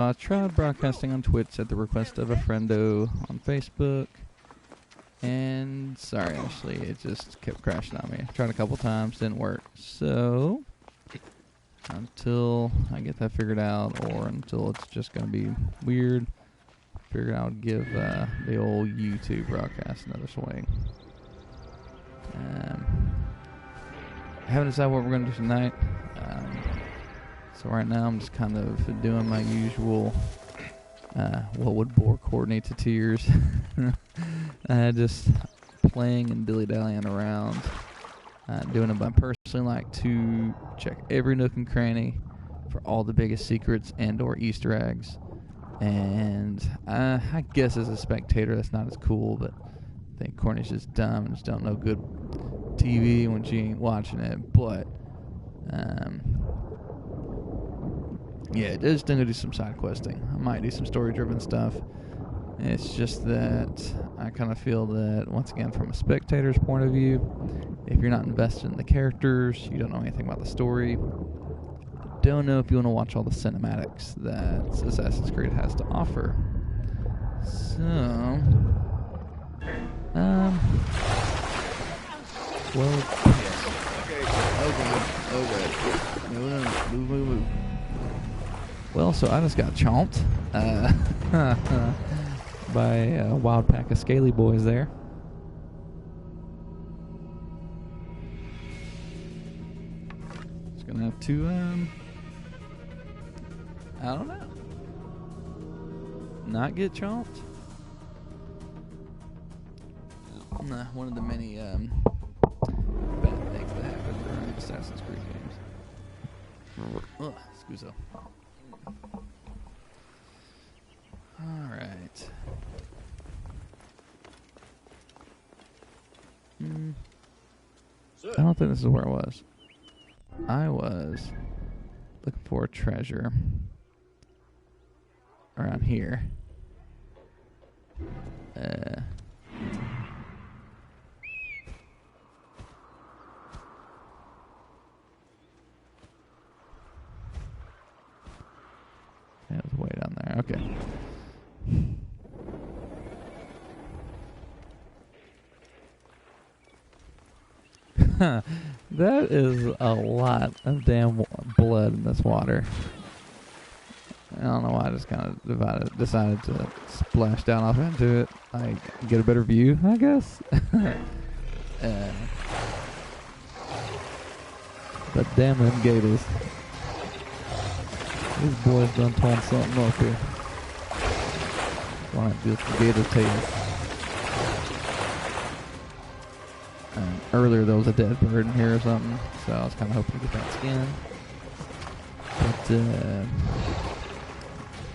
I tried broadcasting on Twitch at the request of a friendo on Facebook. And sorry, Ashley, it just kept crashing on me. Tried a couple times, didn't work. So, until I get that figured out, or until it's just going to be weird, figured I would give the old YouTube broadcast another swing. I haven't decided what we're going to do tonight. So right now I'm just kind of doing my usual, what would bore Courtney to tears. Just playing and dilly-dallying around. Doing it, but I personally like to check every nook and cranny for all the biggest secrets and or Easter eggs. And I guess as a spectator that's not as cool, but I think Courtney's just dumb and just don't know good TV when she ain't watching it. But yeah, just gonna do some side questing. I might do some story-driven stuff. It's just that I kind of feel that, once again, from a spectator's point of view, if you're not invested in the characters, you don't know anything about the story, don't know if you want to watch all the cinematics that Assassin's Creed has to offer. So, well, yes. Okay. Move. Well, so I just got chomped by a wild pack of scaly boys there. Just gonna have to, I don't know, not get chomped. Nah, one of the many bad things that happen during Assassin's Creed games. Ugh, scuso. Alright. I don't think this is where I was. I was looking for a treasure around here. It was way down there. Okay. That is a lot of damn blood in this water. I don't know why I just kind of decided to splash down off into it. I get a better view, I guess. But damn them gators. These boys done torn something up here. Why not just the gator tail? Earlier there was a dead bird in here or something, so I was kind of hoping to get that skin. But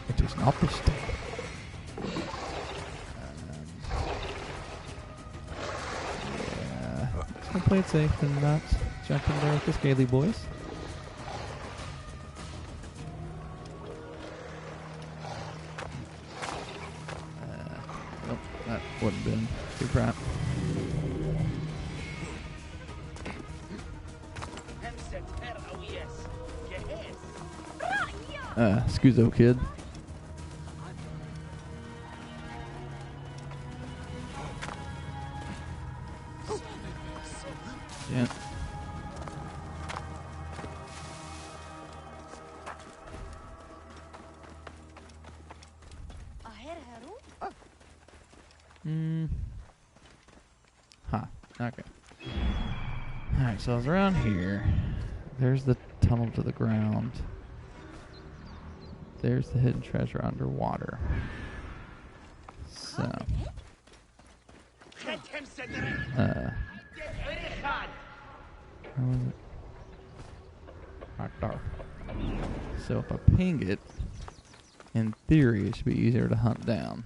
it is not this day. Yeah, just gonna play it safe and not jump in there with the scaly boys. Nope, that wouldn't have been too crap. Scuso, kid. Yeah. Okay. Alright, so I was around here. There's the tunnel to the ground. There's the hidden treasure underwater. So. How was it? Right there. So if I ping it, in theory, it should be easier to hunt down.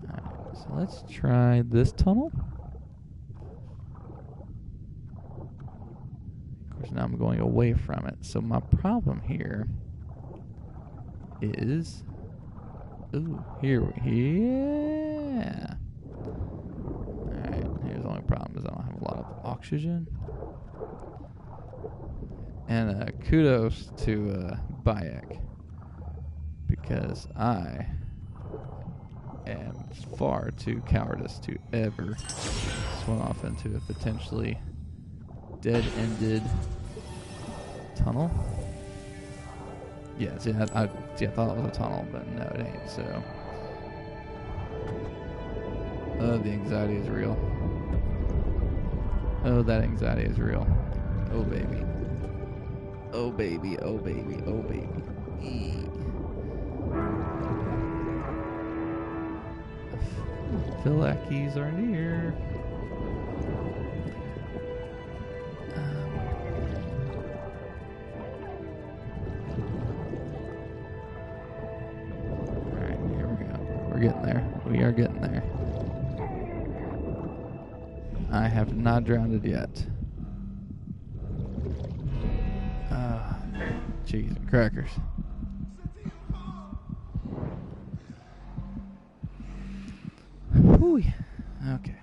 Alright, so let's try this tunnel. Now I'm going away from it. So my problem here is, yeah. Alright, here's the only problem is I don't have a lot of oxygen. And kudos to Bayek, because I am far too cowardice to ever swim off into a potentially dead-ended tunnel. Yeah, see, I thought it was a tunnel, but no, it ain't, so. Oh, the anxiety is real. Oh, that anxiety is real. Oh, baby. Oh, baby, oh, baby, oh, baby. I feel like keys are near. Alright, here we go. We're getting there. We are getting there. I have not drowned it yet. Cheese and crackers. Whew. Okay.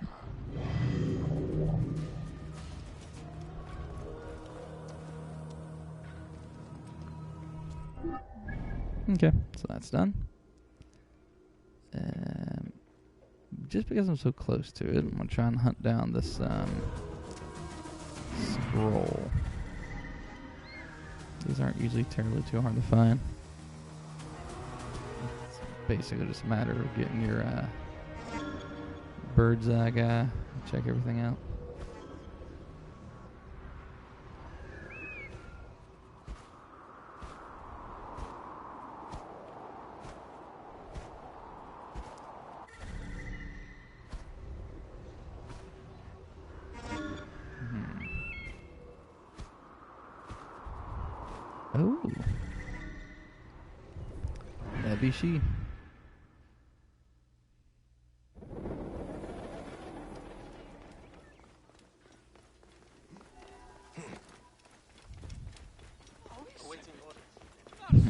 Okay, so that's done. Just because I'm so close to it, I'm gonna try and hunt down this scroll. These aren't usually terribly too hard to find. It's basically just a matter of getting your bird's eye guy, check everything out. Oh, that be she.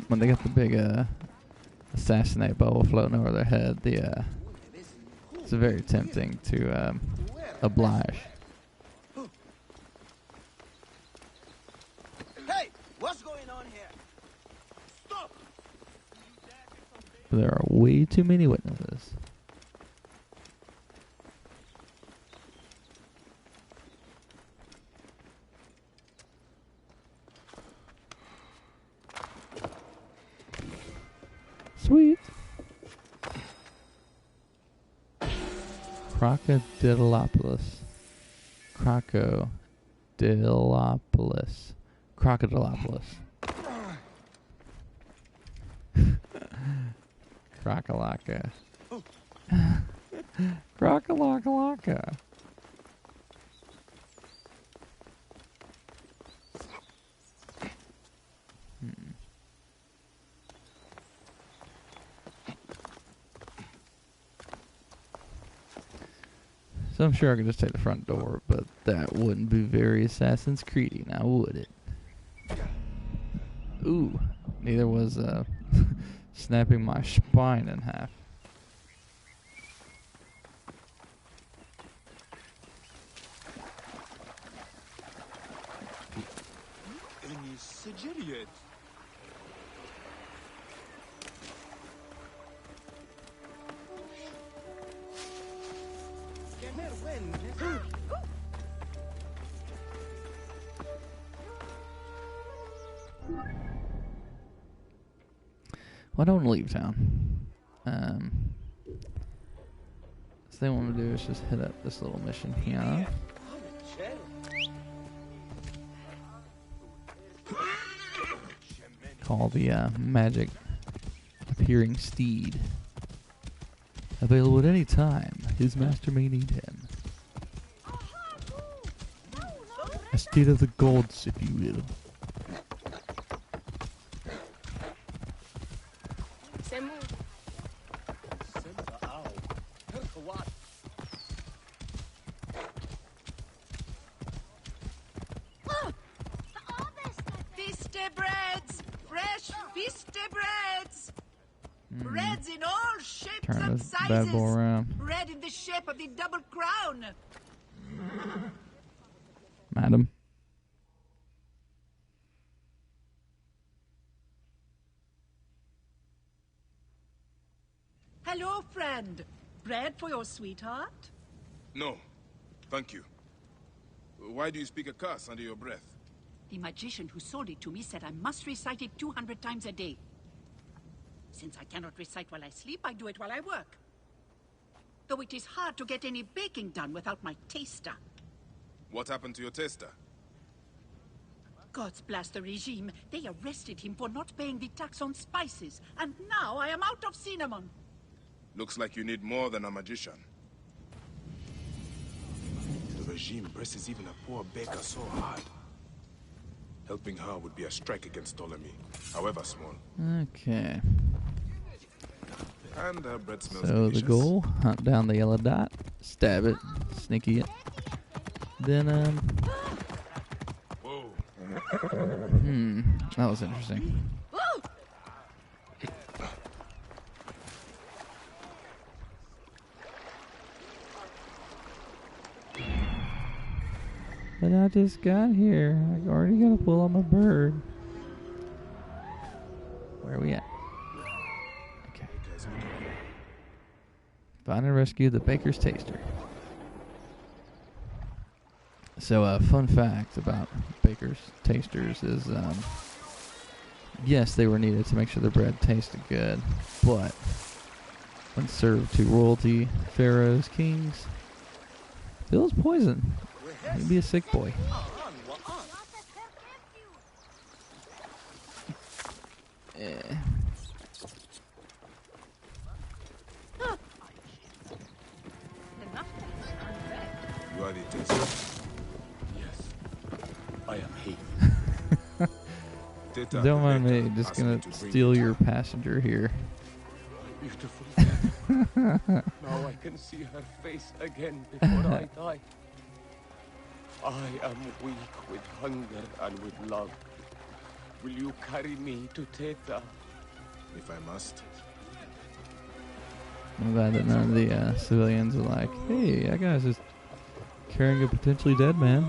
When they got the big assassinate bubble floating over their head, it's very tempting to oblige. Hey, what's going on here? Stop! There are way too many witnesses. Sweet. Crocodilopoulos. Crocodilopoulos. Crocodilopoulos. Crocalaka. Crocalakalaka. So I'm sure I could just take the front door, but that wouldn't be very Assassin's Creedy, now would it? Ooh, neither was snapping my spine in half. Well, I don't want to leave town. So they want to do is just hit up this little mission here. Call the magic appearing steed. Available at any time. His master may need him. A steed of the gods, if you will. Breads in all shapes Turn and this bad boy sizes. around. Bread in the shape of the double crown. Madam. Hello, friend. Bread for your sweetheart? No, thank you. Why do you speak a curse under your breath? The magician who sold it to me said I must recite it 200 times a day. Since I cannot recite while I sleep, I do it while I work. Though it is hard to get any baking done without my taster. What happened to your taster? Gods bless the regime. They arrested him for not paying the tax on spices. And now I am out of cinnamon. Looks like you need more than a magician. The regime presses even a poor baker so hard. Helping her would be a strike against Ptolemy, however small. Okay. And her bread smells So delicious. the goal, hunt down the yellow dot, stab it, sneaky it. Then, Whoa. that was interesting. But I just got here. I already got to pull on my bird. Where are we at? Okay. Find and rescue the baker's taster. So, a fun fact about baker's tasters is, yes, they were needed to make sure the bread tasted good, but when served to royalty, pharaohs, kings, if it was poison, he'd be a sick boy. Yeah. You are the taster. I am he. Teta, Don't the mind me, baker, just asked me gonna to bring steal you. your passenger here. Beautiful. Now I can see her face again before I die. I am weak with hunger and with love. Will you carry me to Teta? If I must. I'm glad that none of the civilians are like, hey, that guy's just carrying a potentially dead man.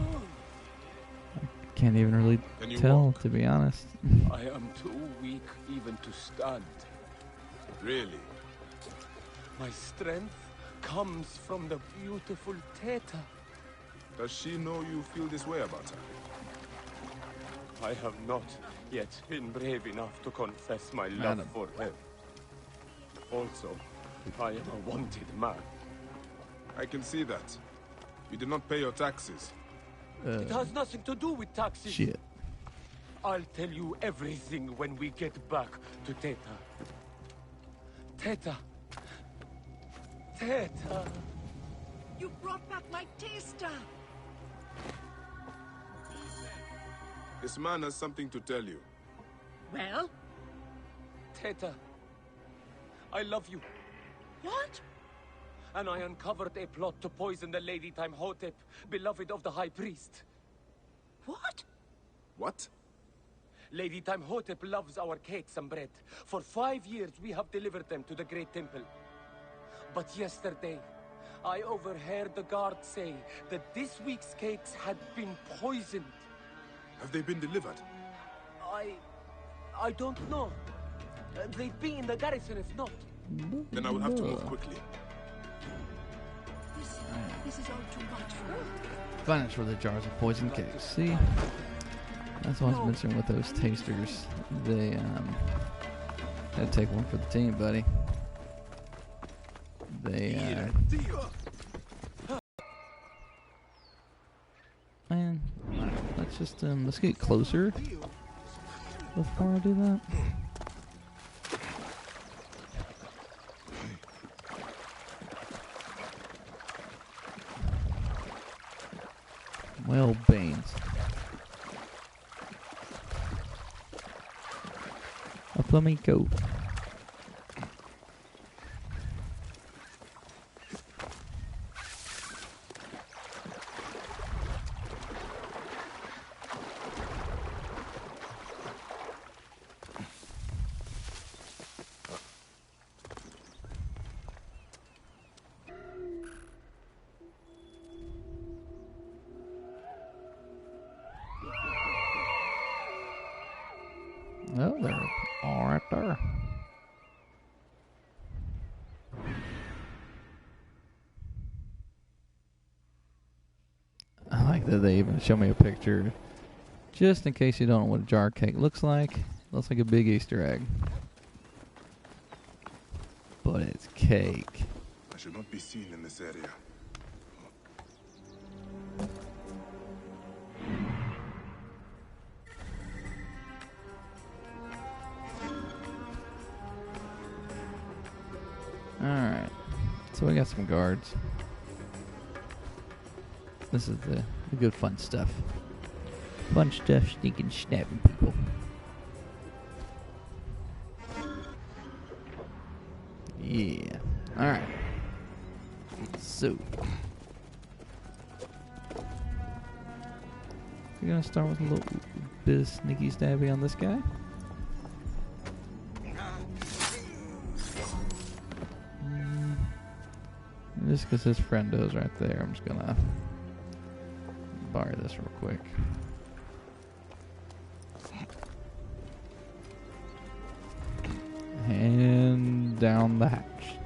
I can't even really Can you tell, walk? to be honest. I am too weak even to stand. Really? My strength comes from the beautiful Teta. Does she know you feel this way about her? I have not yet been brave enough to confess my love Madam. for her. Also, I am a wanted man. I can see that. You did not pay your taxes. It has nothing to do with taxes. Shit. I'll tell you everything when we get back to Teta. Teta. Teta. You brought back my taster. This man has something to tell you. Well, Teta. I love you. what? And I uncovered a plot to poison the Lady Timehotep, beloved of the High Priest. What? What? Lady Timehotep loves our cakes and bread. For 5 years we have delivered them to the Great Temple. But yesterday, I overheard the guard say that this week's cakes had been poisoned. Have they been delivered? I don't know. They'd be in the garrison if not. Then I will have to move quickly. This is all too much for me. Find us for the jars of poison cakes. See? That's what I was mentioning with those tasters. They, had to take one for the team, buddy. They, man, let's just, let's get closer before I do that. Well, Baines. A flamenco. Oh, they're all right there. like that they even show me a picture. Just in case you don't know what a jar of cake looks like. It looks like a big Easter egg. But it's cake. I should not be seen in this area. Alright. So we got some guards. This is the good fun stuff. Fun stuff, sneaking, snapping people. Yeah. Alright. So. We're gonna start with a little bit of sneaky stabby on this guy. Just because his friend is right there, I'm just gonna borrow this real quick. And down the hatch.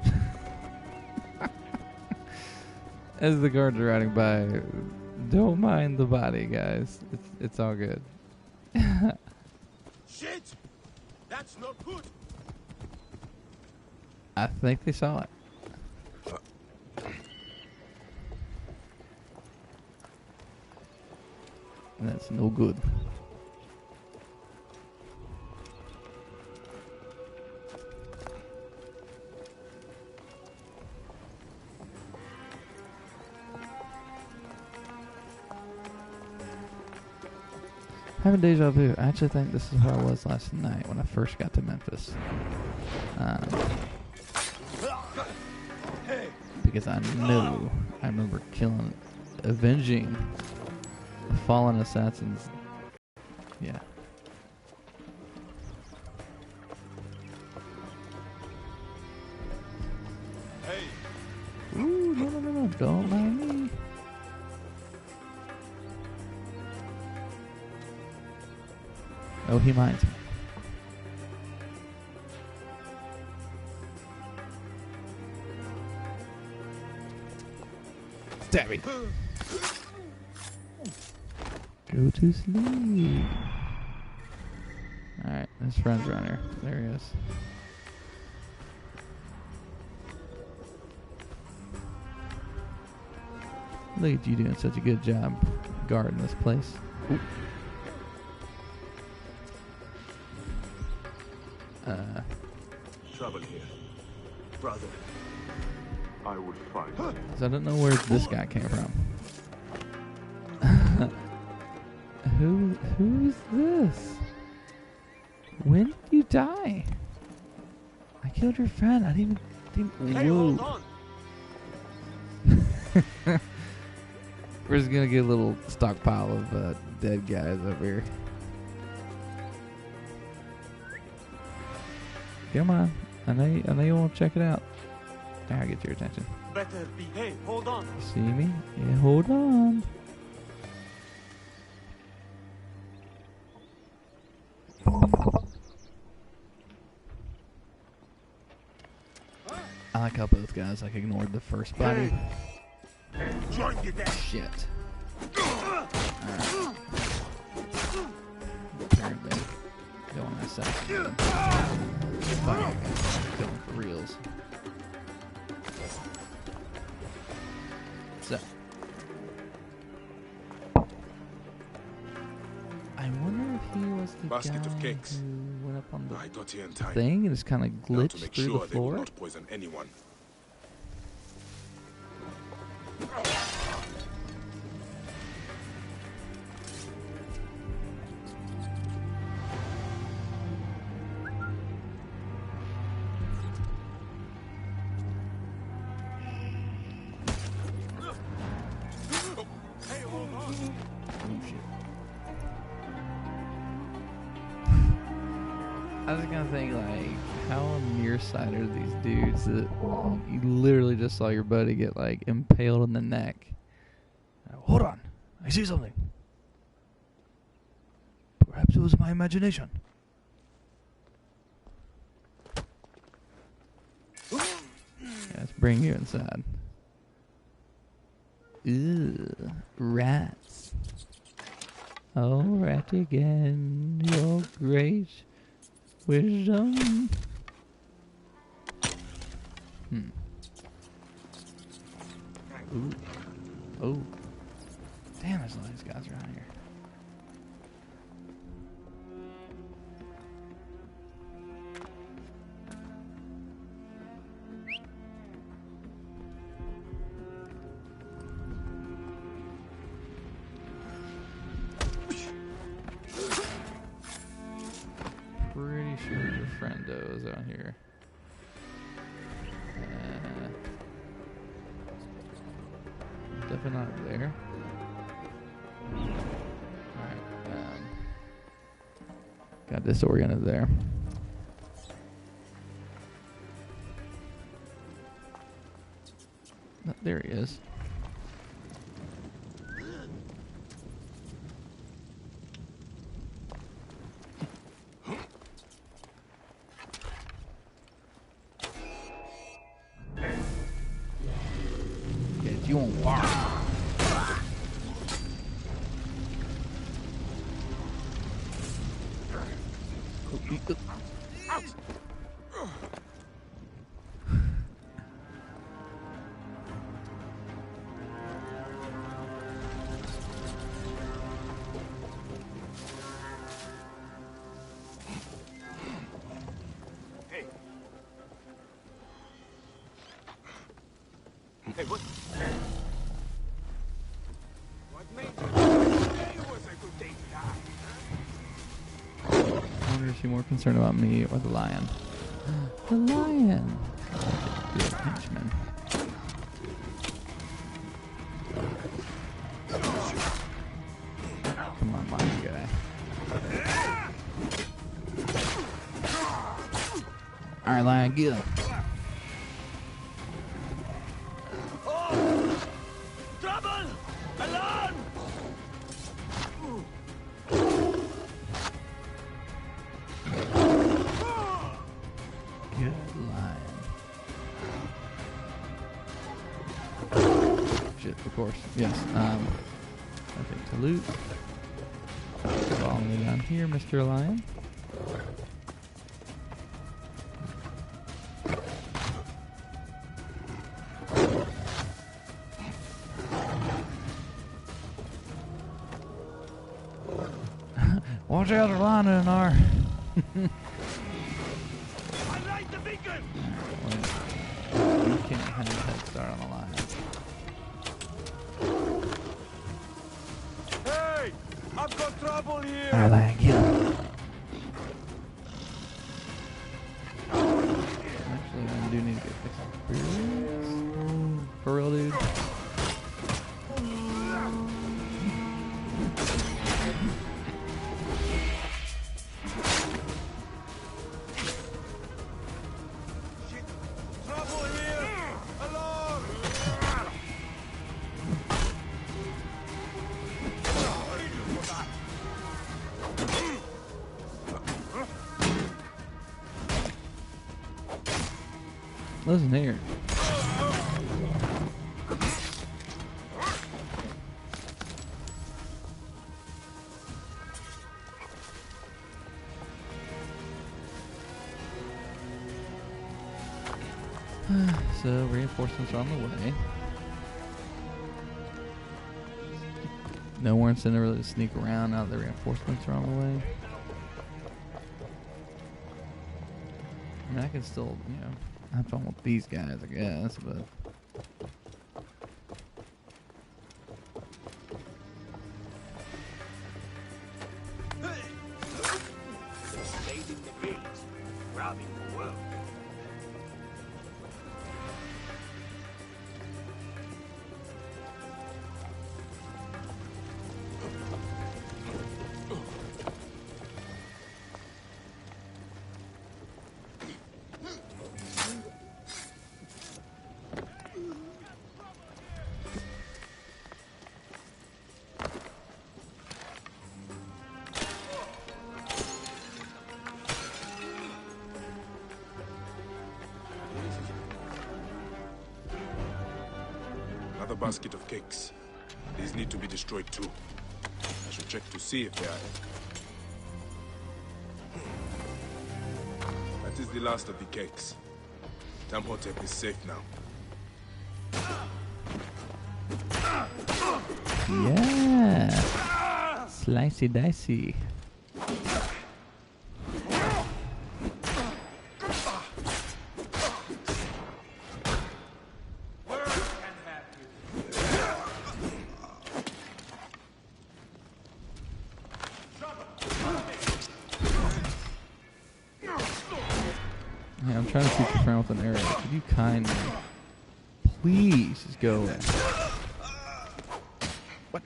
As the guards are riding by, don't mind the body, guys. It's all good. Shit! That's not good. I think they saw it. That's no good. Having deja vu. I actually think this is where I was last night when I first got to Memphis. Because I know I remember avenging the fallen assassins. Yeah. Hey. Ooh, no, don't mind me. Oh, he minds me. Stabby. Go to sleep. Alright, his friend's around here. There he is. Look at you doing such a good job guarding this place. Ooh. Trouble here. Brother, I would fight. So I don't know where this guy came from. Who's this? When did you die? I killed your friend. I didn't Hey, hold on. We're just gonna get a little stockpile of dead guys over here. Come on. I know you want to check it out. I'll get your attention. Better be. Hey, hold on. You see me? Yeah, hold on. I like how both guys ignored the first body. Join you there. Shit. Alright. Apparently, going outside. Fuck. Going for reals. So. I wonder if he was the Basket guy of cakes. who went up on the I got here in time. thing and just kind of Now to glitched make through sure the they will floor. not poison anyone. Hey, hold on. Oh shit. I was gonna think, like, how nearsighted are these dudes that you literally just saw your buddy get, like, impaled in the neck? Hold on, I see something. Perhaps it was my imagination. Yeah, let's bring you inside. Ew, rats. Alright again, your great wisdom. Ooh. Oh. Damn, there's a lot of these guys around here. Pretty sure your friendo is out here. Definitely not over there. Alright, got disoriented there. Oh, there he is. You won't bark. Out! Hey. Hey, what? What made you? It was a good day to die. I wonder if she's more concerned about me or the lion. The lion! Good henchman. Come on, lion guy. Alright, lion, get him. Trouble! Alarm! Good lion. Shit, of course. Yes. Okay, to loot. Follow me down here, Mr. Lion. Watch out, there's a lion in our. I light the beacon! You can't have a head start on the lion. Hey! I've got trouble here! Alright, lion, get him. Actually, I do need to get fixed. For real, dude. Trouble here! Alarm! Listen here. So reinforcements are on the way. No more incentive really to sneak around now that the reinforcements are on the way. I mean, I can still, have fun with these guys, I guess, but... Invading the gate, robbing the world. Another basket of cakes. These need to be destroyed too. I should check to see if they are. That is the last of the cakes. Tamhotep is safe now. Yeah. Slicey dicey. Hey, I'm trying to shoot your friend with an arrow. Could you kindly, please, just go away? What?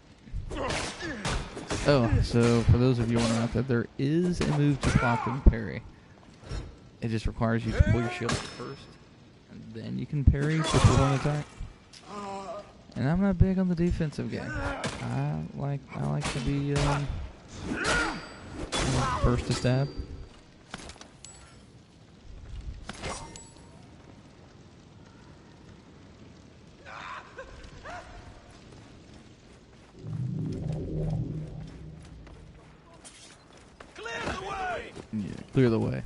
Oh, so for those of you wondering out there, there is a move to block and parry. It just requires you to pull your shield up first, and then you can parry before one attack. And I'm not big on the defensive game. I like to be first to stab. Yeah, clear the way.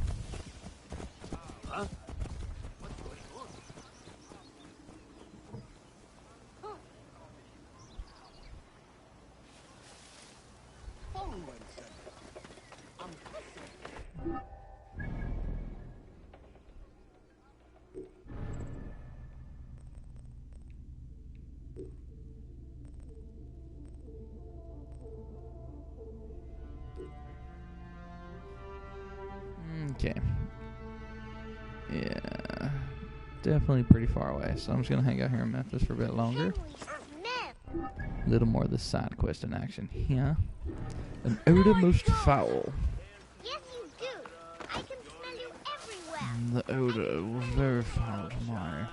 Okay. Yeah. Definitely pretty far away, so I'm just going to hang out here in Memphis for a bit longer. A little more of the side quest in action here. An odor most foul. Yes, you do. I can smell you everywhere. The odor was very foul to my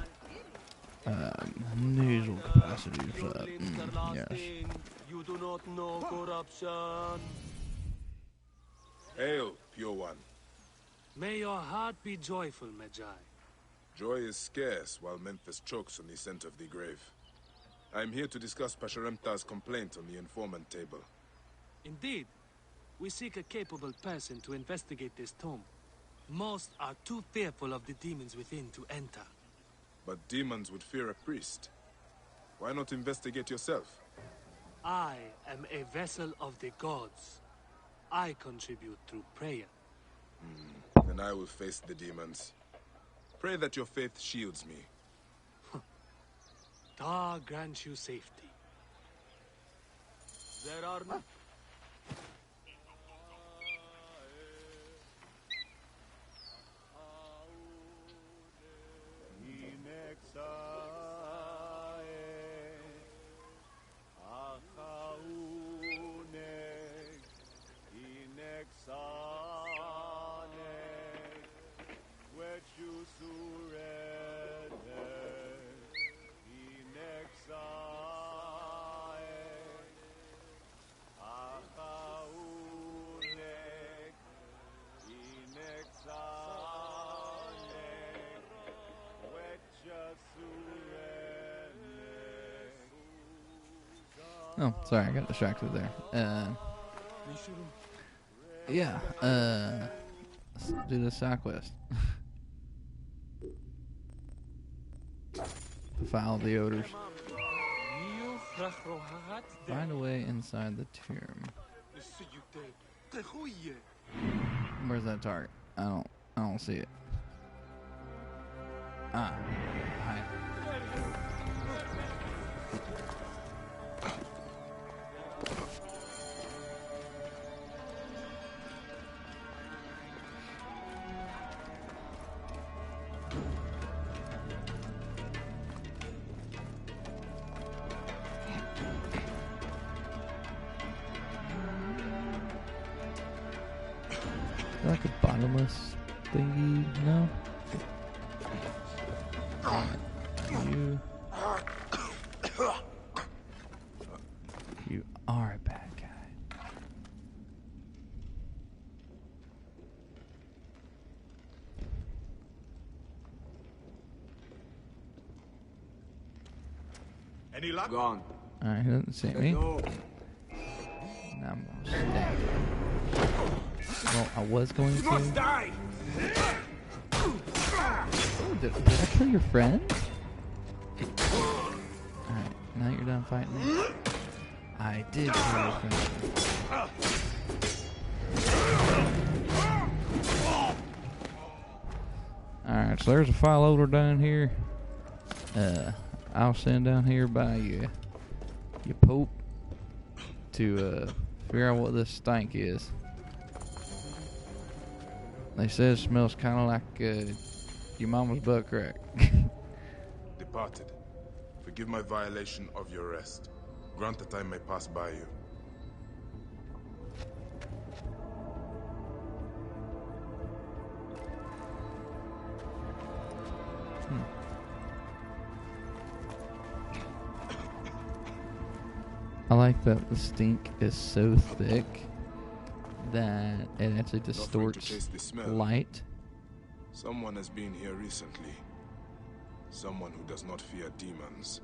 nasal capacities. Yes. You do not know corruption. Hail, pure one. May your heart be joyful, Magi. Joy is scarce while Memphis chokes on the scent of the grave. I am here to discuss Pasharemta's complaint on the informant table. Indeed, we seek a capable person to investigate this tomb. Most are too fearful of the demons within to enter. But demons would fear a priest. Why not investigate yourself? I am a vessel of the gods. I contribute through prayer. Then I will face the demons. Pray that your faith shields me. Ta grant you safety. There are no... Oh, sorry, I got distracted there. Yeah, let's do the side quest. Foul the odors. Find a way inside the tomb. Where's that target? I don't see it. Ah, hi. Like a bottomless thingy, no? You are a bad guy. Any luck? Gone. Alright, he doesn't see me. No. Now I'm gonna stab her. Well, I was going to. Die! Oh, did I kill your friend? Alright, now you're done fighting me. I did kill your friend. Alright, so there's a file loader down here. I'll send down here by your Pope to figure out what this stank is. They say it smells kind of like your mama's butt crack. Departed. Forgive my violation of your rest. Grant that I may pass by you. I like that the stink is so thick that it actually distorts taste the smell. light. Someone has been here recently. Someone who does not fear demons.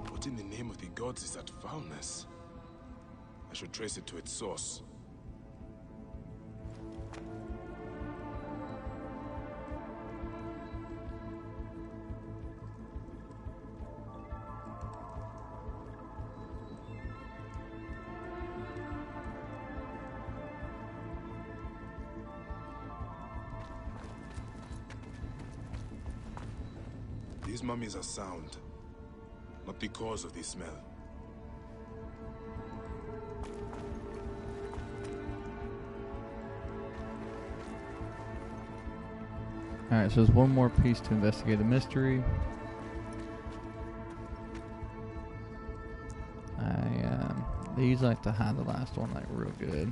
What in the name of the gods is that foulness? I should trace it to its source. These mummies are sound, not the cause of the smell. Alright, so there's one more piece to investigate the mystery. They usually like to hide the last one like real good.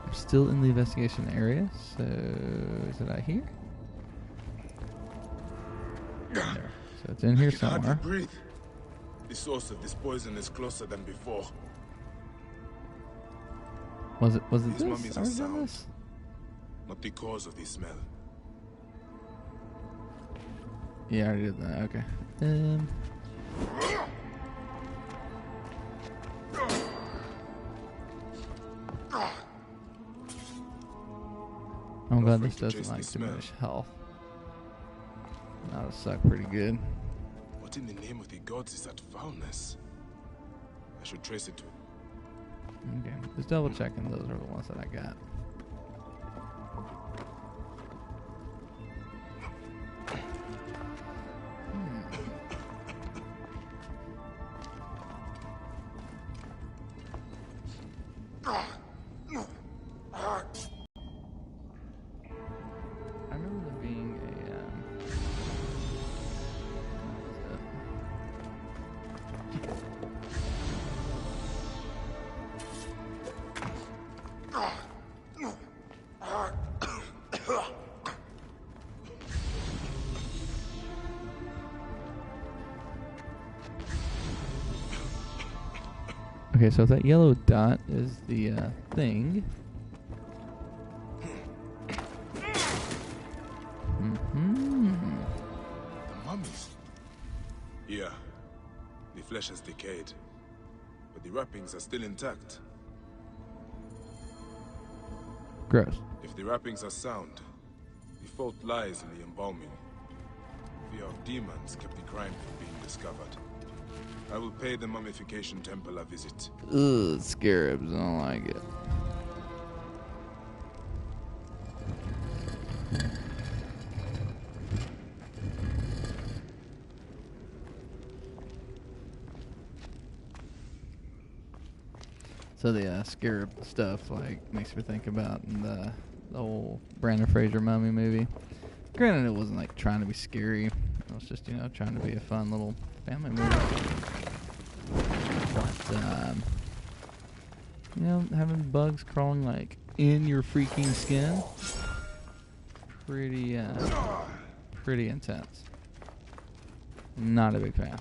I'm still in the investigation area, so is it out here? There. So it's in here I can hardly somewhere. breathe. The source of this poison is closer than before. Was it These this? mummies I are was in sound, this? not the cause of the smell. Yeah, I already did that. Okay. I'm glad this afraid to doesn't chase the like smell. diminish health. That'll suck pretty good. What in the name of the gods is that foulness? I should trace it to... Okay, just double checking those are the ones that I got. I remember there being okay, so if that yellow dot is the thing. The mummies? Yeah. The flesh has decayed. But the wrappings are still intact. Gross. If the wrappings are sound, the fault lies in the embalming. Fear of demons kept the crime from being discovered. I will pay the mummification temple a visit. Ugh, scarabs. I don't like it. So the scarab stuff like makes me think about the old Brandon Fraser Mummy movie. Granted, it wasn't like trying to be scary. It was just trying to be a fun little family movie. But having bugs crawling like in your freaking skin, pretty intense. Not a big fan.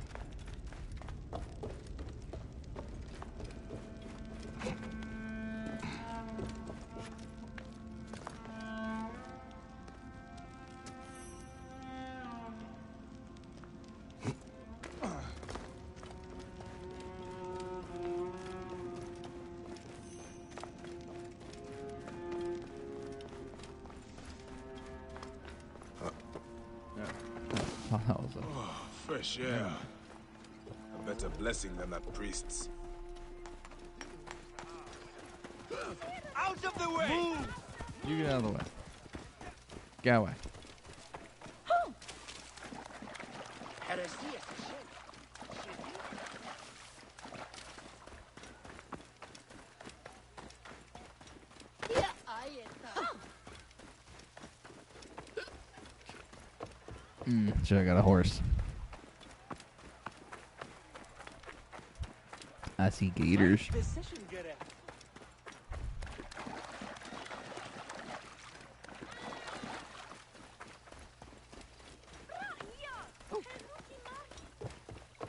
Fresh air. A better blessing than that priest's. Out of the way! Move! You get out of the way. Get away. Should have got a horse. I see gators.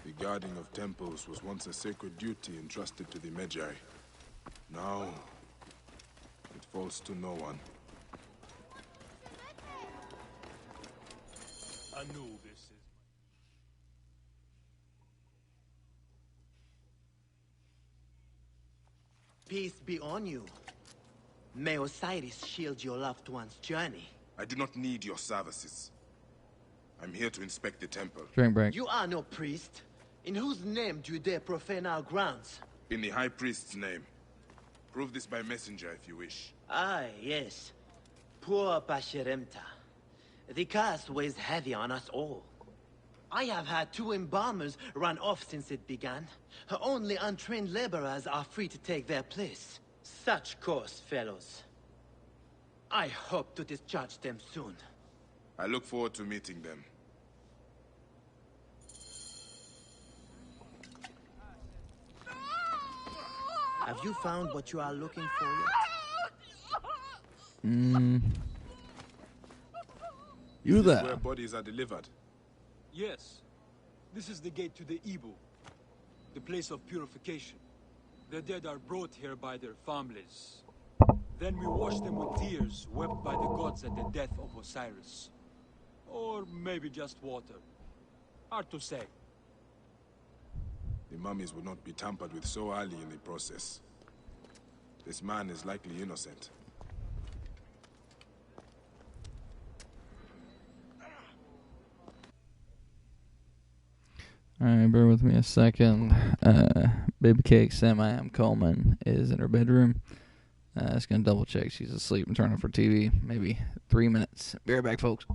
The guarding of temples was once a sacred duty entrusted to the Magi. Now, it falls to no one. Anubis is... Peace be on you. May Osiris shield your loved one's journey. I do not need your services. I'm here to inspect the temple. Drink break. You are no priest. In whose name do you dare profane our grounds? In the High Priest's name. Prove this by messenger if you wish. Ah, yes. Poor Pasheremta. The curse weighs heavy on us all. I have had 2 embalmers run off since it began. Only untrained laborers are free to take their place. Such course, fellows. I hope to discharge them soon. I look forward to meeting them. Have you found what you are looking for yet? You Is this there? where bodies are delivered? Yes. This is the gate to the Ibu, the place of purification. The dead are brought here by their families. Then we wash them with tears wept by the gods at the death of Osiris. Or maybe just water. Hard to say. The mummies would not be tampered with so early in the process. This man is likely innocent. Alright, bear with me a second. Baby Cake Sam Coleman is in her bedroom. Just gonna double check she's asleep and turn on for TV. Maybe 3 minutes. Be right back, folks.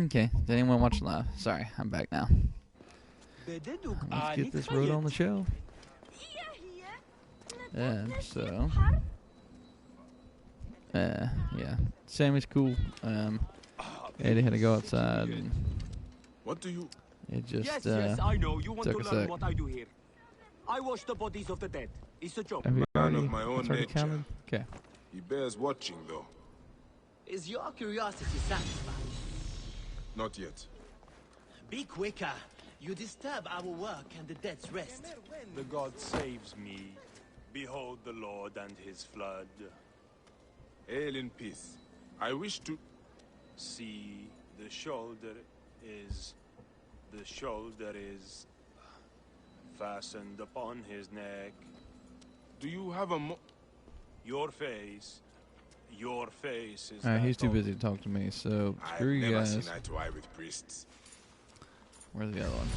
Okay, did anyone watch live? Sorry, I'm back now. Let's get this road on the show. So, yeah, Sammy's cool. Eddie had to go outside. And What do you... it just, Yes, I know. You want took to a learn sec. what I do here. I wash the bodies of the dead. It's a job. Have you Man already, of my own that's already nature. counted? Okay. He bears watching, though. Is your curiosity satisfied? Not yet. Be quicker. You disturb our work and the dead's rest. The god saves me. Behold the Lord and his flood. Hail in peace. I wish to... See, the shoulder is fastened upon his neck. Do you have a Your face is Alright, that he's too of- busy to talk to me, so I've screw you never guys. seen eye to eye with priests. Where's the other one?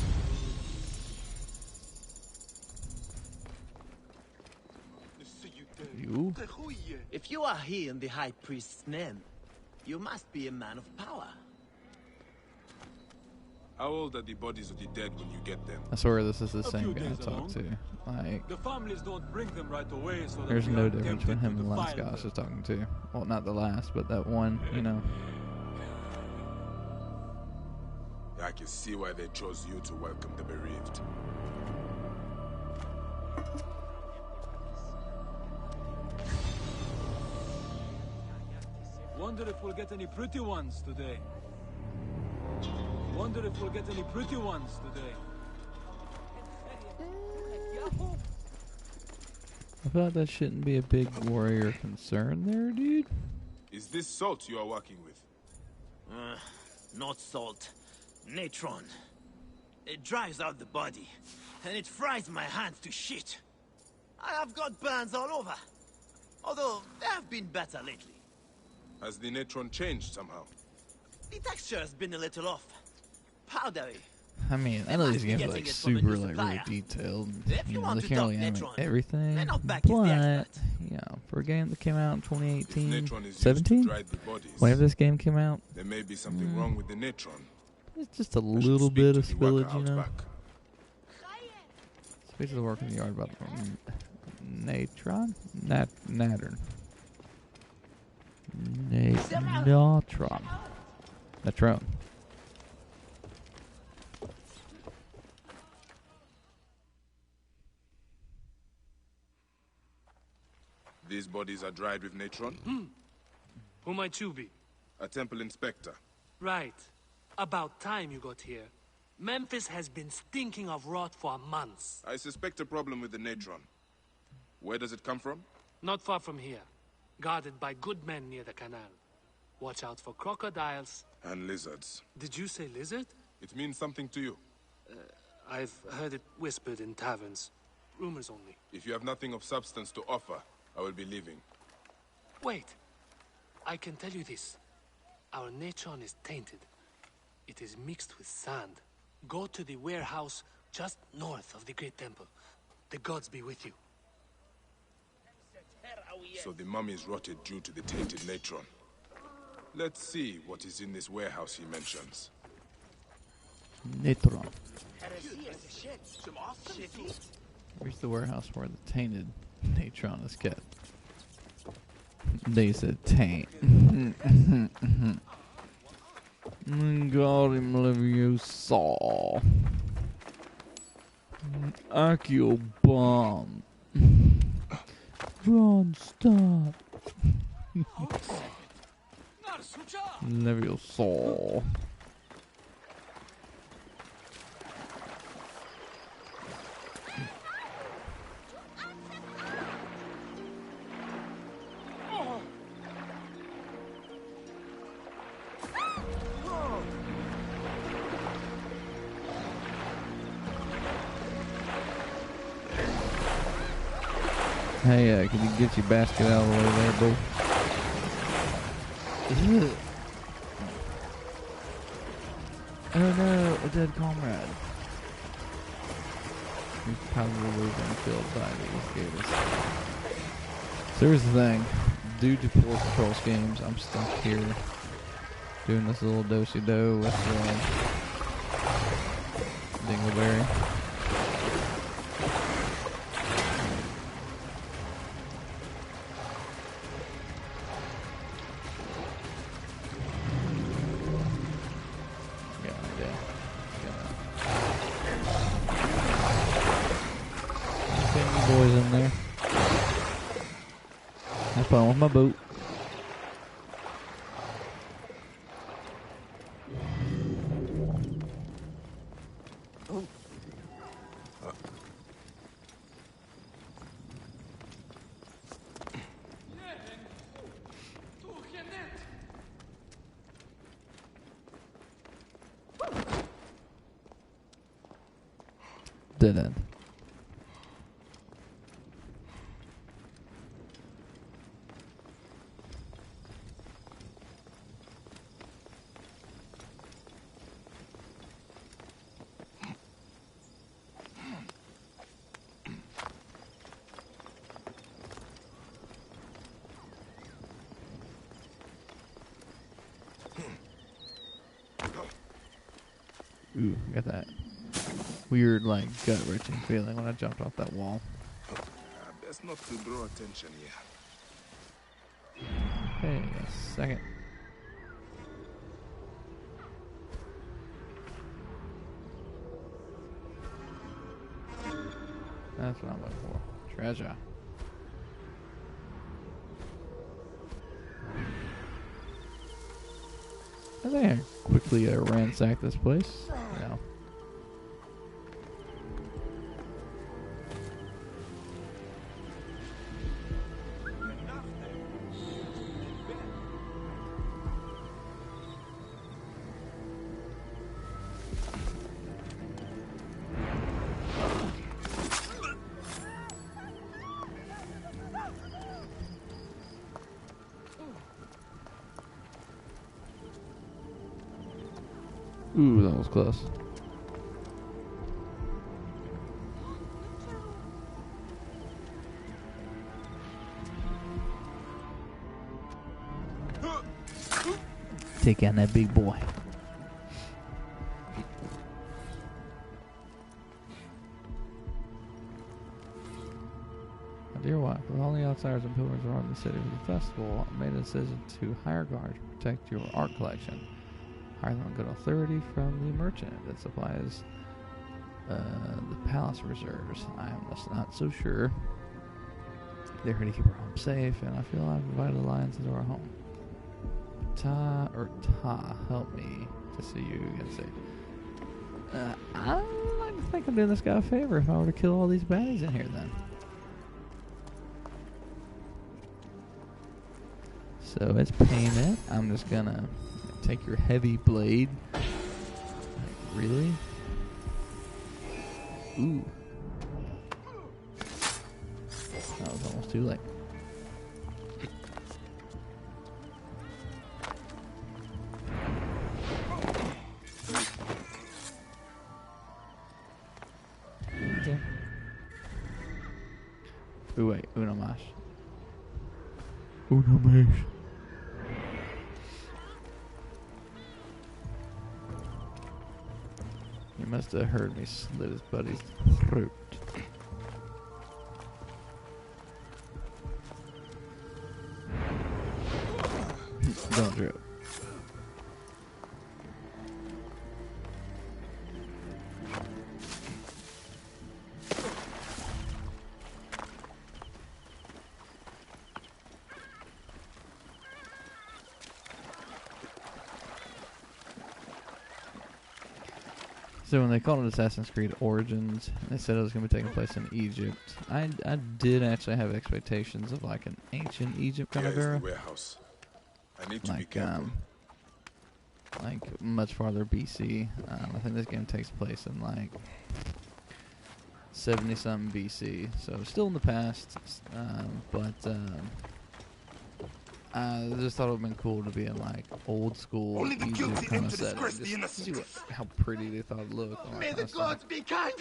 You? If you are here in the High Priest's name, you must be a man of power. How old are the bodies of the dead when you get them? I swear this is the same few guy I days talked to. Like, The families don't bring them right away, so that there's we no are difference between tempted him to and the last defile guy I was them. just talking to. Well, not the last, but that one, you know. I can see why they chose you to welcome the bereaved. Wonder if we'll get any pretty ones today. Wonder if we'll get any pretty ones today. I thought that shouldn't be a big worry or concern there, dude. Is this salt you are working with? Not salt. Natron. It dries out the body, and it fries my hands to shit. I have got burns all over. Although, they have been better lately. Has the natron changed somehow? The texture has been a little off. Powdery. I mean, I They know must these be games are getting like it from a super new like really supplier. detailed. If you You know, want they to can't talk really animate Natron, everything. then I'll back But, is the expert. you know, for a game that came out in 2018, Natron is used to 17? dry the bodies. Whenever this game came out, There may be something wrong with the natron. it's just a I should little speak bit to of the worker spillage, you out know. back. Speak to the work in the yard about natron? Nattern. Natron. Natron. These bodies are dried with natron? Who might you be? A temple inspector. Right. About time you got here. Memphis has been stinking of rot for months. I suspect a problem with the natron. Where does it come from? Not far from here. Guarded by good men near the canal. Watch out for crocodiles. And lizards. Did you say lizard? It means something to you. I've heard it whispered in taverns. Rumors only. If you have nothing of substance to offer, I will be leaving. Wait. I can tell you this. Our natron is tainted. It is mixed with sand. Go to the warehouse just north of the Great Temple. The gods be with you. So the mummies rotted due to the tainted natron. Let's see what is in this warehouse he mentions. Natron. Where's the warehouse where the tainted natron is kept? They said taint. God him Leviosa. Accio bomb. Ron, stop. Leviosa. Hey, can you get your basket out of the way there, bro? Oh no, a dead comrade. He's probably been killed by these gators. So here's the thing. Due to poor control schemes, I'm stuck here Doing this little do-si-do with Dingleberry. Boys in there. Have fun with my boat. Dead end. Ooh, got that weird, like, gut-wrenching feeling when I jumped off that wall. Best not to draw attention here. Hey, a second. That's what I'm looking for. Treasure. I think I quickly ransack this place. No. Ooh, that was close. Take on that big boy. My dear wife, with all the outsiders and pilgrims around the city for the festival, I made a decision to hire guards to protect your art collection. Hire them on good authority from the merchant that supplies the palace reserves. I am just not so sure. They're here to keep our home safe, and I feel I've invited the lions into our home. Ta, help me to see you again safe. I like to think I'm doing this guy a favor if I were to kill all these baddies in here then. So it's payment. I'm just gonna take your heavy blade. Like, really? Ooh. That was almost too late. Okay. Ooh, wait. Uno mas. Uno mas. You must have heard me slit his buddy's throat. Don't do it. So when they called it Assassin's Creed Origins, they said it was going to be taking place in Egypt. I did actually have expectations of like an ancient Egypt kind of era. Warehouse. I need to like, be careful. Like much farther BC. I think this game takes place in like 70-something BC. So still in the past, but I just thought it would have been cool to be in like old school Egypt kind of setting. Just see how pretty they thought it looked. May the gods be kind.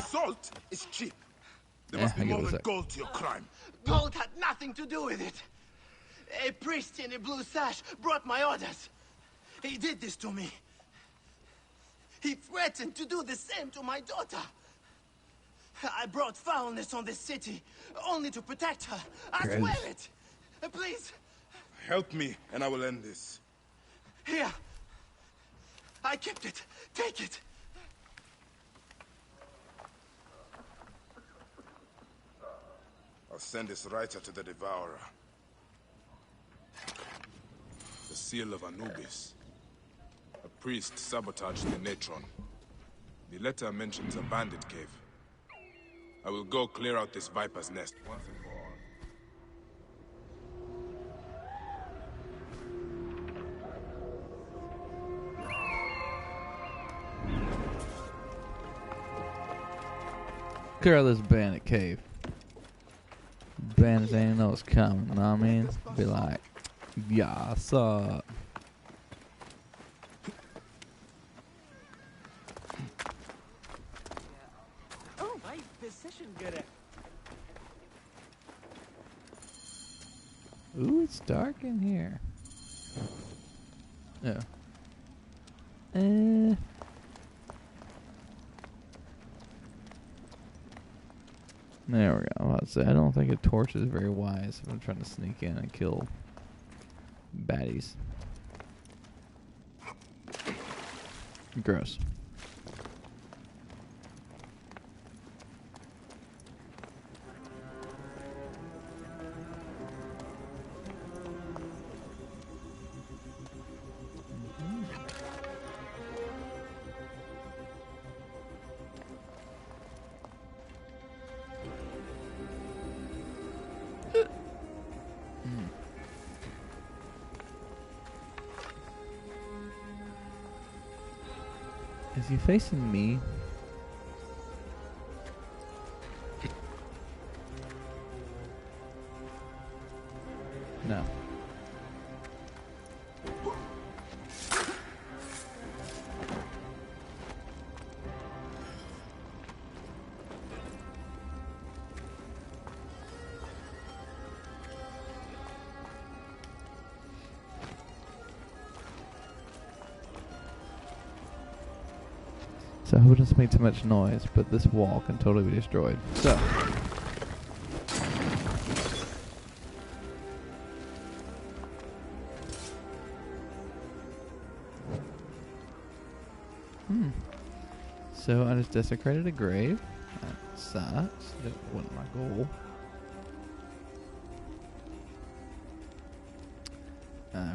Salt is cheap. There must be more than gold to your crime. Gold had nothing to do with it. A priest in a blue sash brought my orders. He did this to me. He threatened to do the same to my daughter. I brought foulness on this city, only to protect her. I swear it! Please! Help me, and I will end this. Here! I kept it. Take it! I'll send this writer to the Devourer. The seal of Anubis. A priest sabotaged the Natron. The letter mentions a bandit cave. I will go clear out this viper's nest once and for all. Clear out this bandit cave. Bandits ain't know it's coming, you know what I mean? Be like, yeah, what's up? Oh, my position good at. Ooh, it's dark in here. Yeah. There we go. I don't think a torch is very wise if I'm trying to sneak in and kill baddies. Gross. Is he facing me? No. So I hope it doesn't make too much noise, but this wall can totally be destroyed. So. So I just desecrated a grave. That sucks. That wasn't my goal.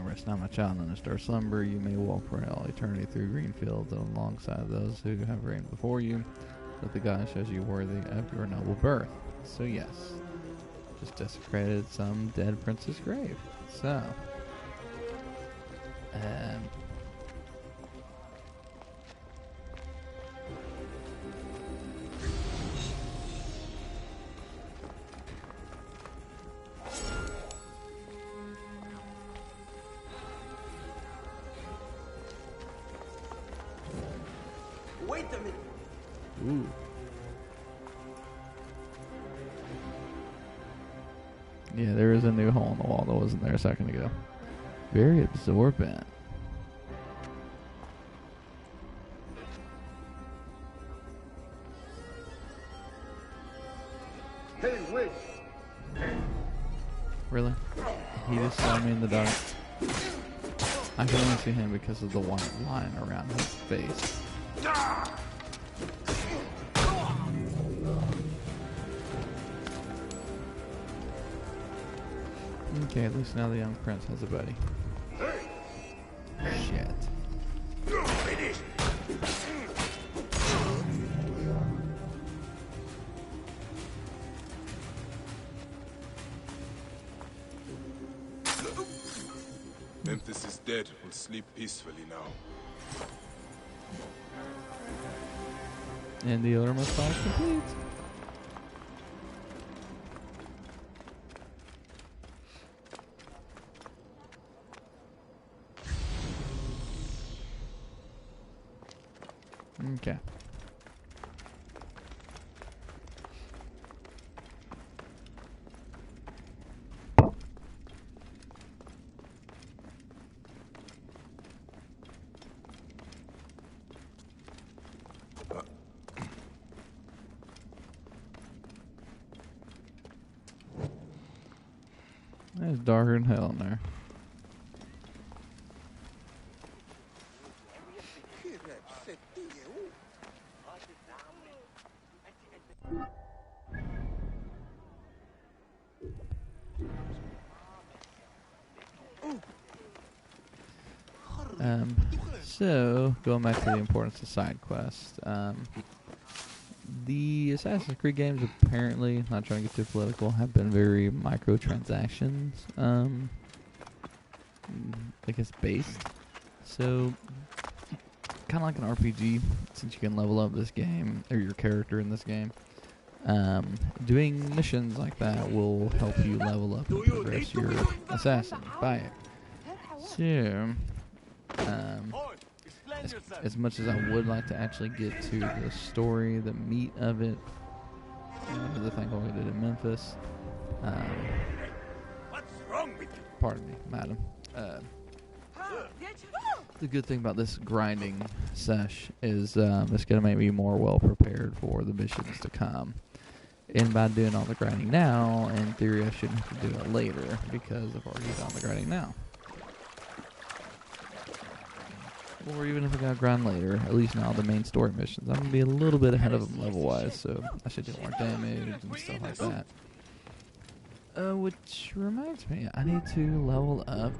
Rest not my child in a star slumber. You may walk for all eternity through green fields and alongside those who have reigned before you. But the God shows you worthy of your noble birth. So yes, just desecrated some dead prince's grave. So, Wait a minute. ooh. Yeah, there is a new hole in the wall that wasn't there a second ago. Very absorbent. Hey, wait! Really? He just saw me in the dark. I can only see him because of the white line around his face. Okay, at least now the young prince has a buddy. Shit. Memphis is dead. We'll sleep peacefully now. And the odorless file is complete. Okay. It's darker than hell in there. So, going back to the importance of side quests. The Assassin's Creed games, apparently, not trying to get too political, have been very microtransactions, I guess, based. So, kind of like an RPG, since you can level up this game, or your character in this game. Doing missions like that will help you level up and progress your assassin by it. So, as much as I would like to actually get to the story, the meat of it, the thing we did in Memphis. What's wrong with you? Pardon me, madam. The good thing about this grinding sesh is it's going to make me more well prepared for the missions to come. And by doing all the grinding now, in theory I shouldn't have to do it later because I've already done the grinding now. Or even if I gotta grind later, at least now the main story missions, I'm gonna be a little bit ahead of them level-wise, so I should do more damage and stuff like that. Which reminds me, I need to level up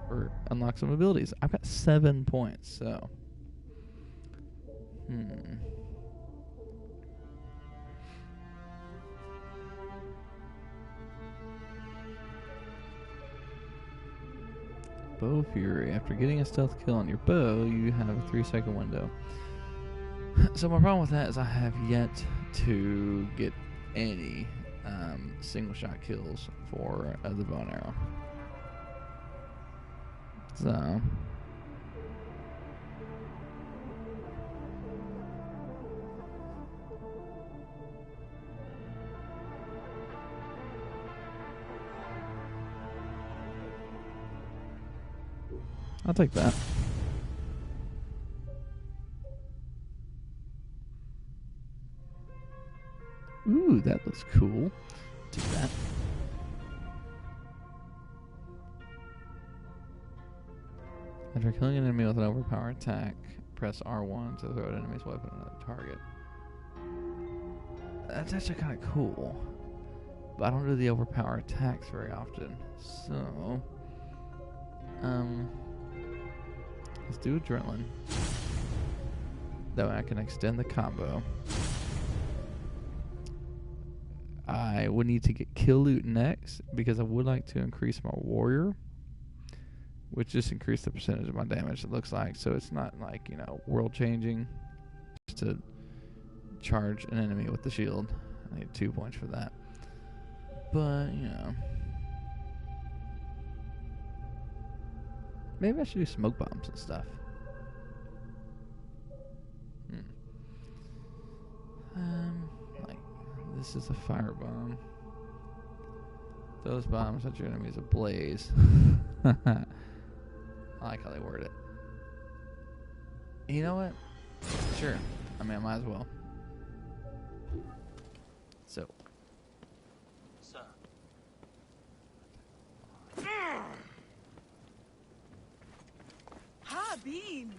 or unlock some abilities. I've got 7 points, so Bow Fury. After getting a stealth kill on your bow, you have a 3-second window. So my problem with that is I have yet to get any single shot kills for the bow and arrow. So I'll take that. Ooh, that looks cool. Take that. After killing an enemy with an overpowered attack, press R1 to throw an enemy's weapon at a target. That's actually kind of cool. But I don't do the overpowered attacks very often. So, let's do Adrenaline. That way I can extend the combo. I would need to get Kill Loot next because I would like to increase my Warrior, which just increased the percentage of my damage, it looks like. So it's not like, world changing. Just to charge an enemy with the shield. I need 2 points for that. But, maybe I should do smoke bombs and stuff. Like, this is a fire bomb. Those bombs set your enemies ablaze. I like how they word it. You know what? Sure. I might as well. So. Sir. Habim.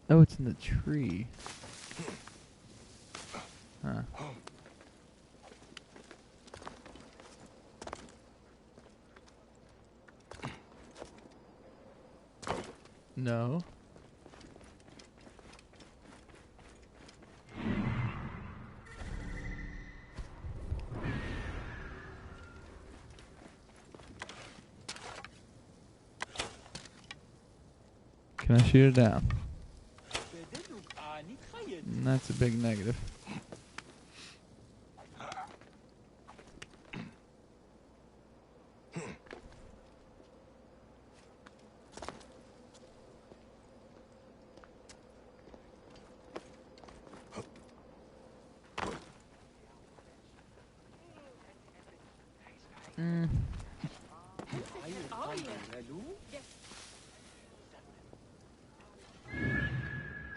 Oh, it's in the tree. Huh. No. Can I shoot it down? And that's a big negative.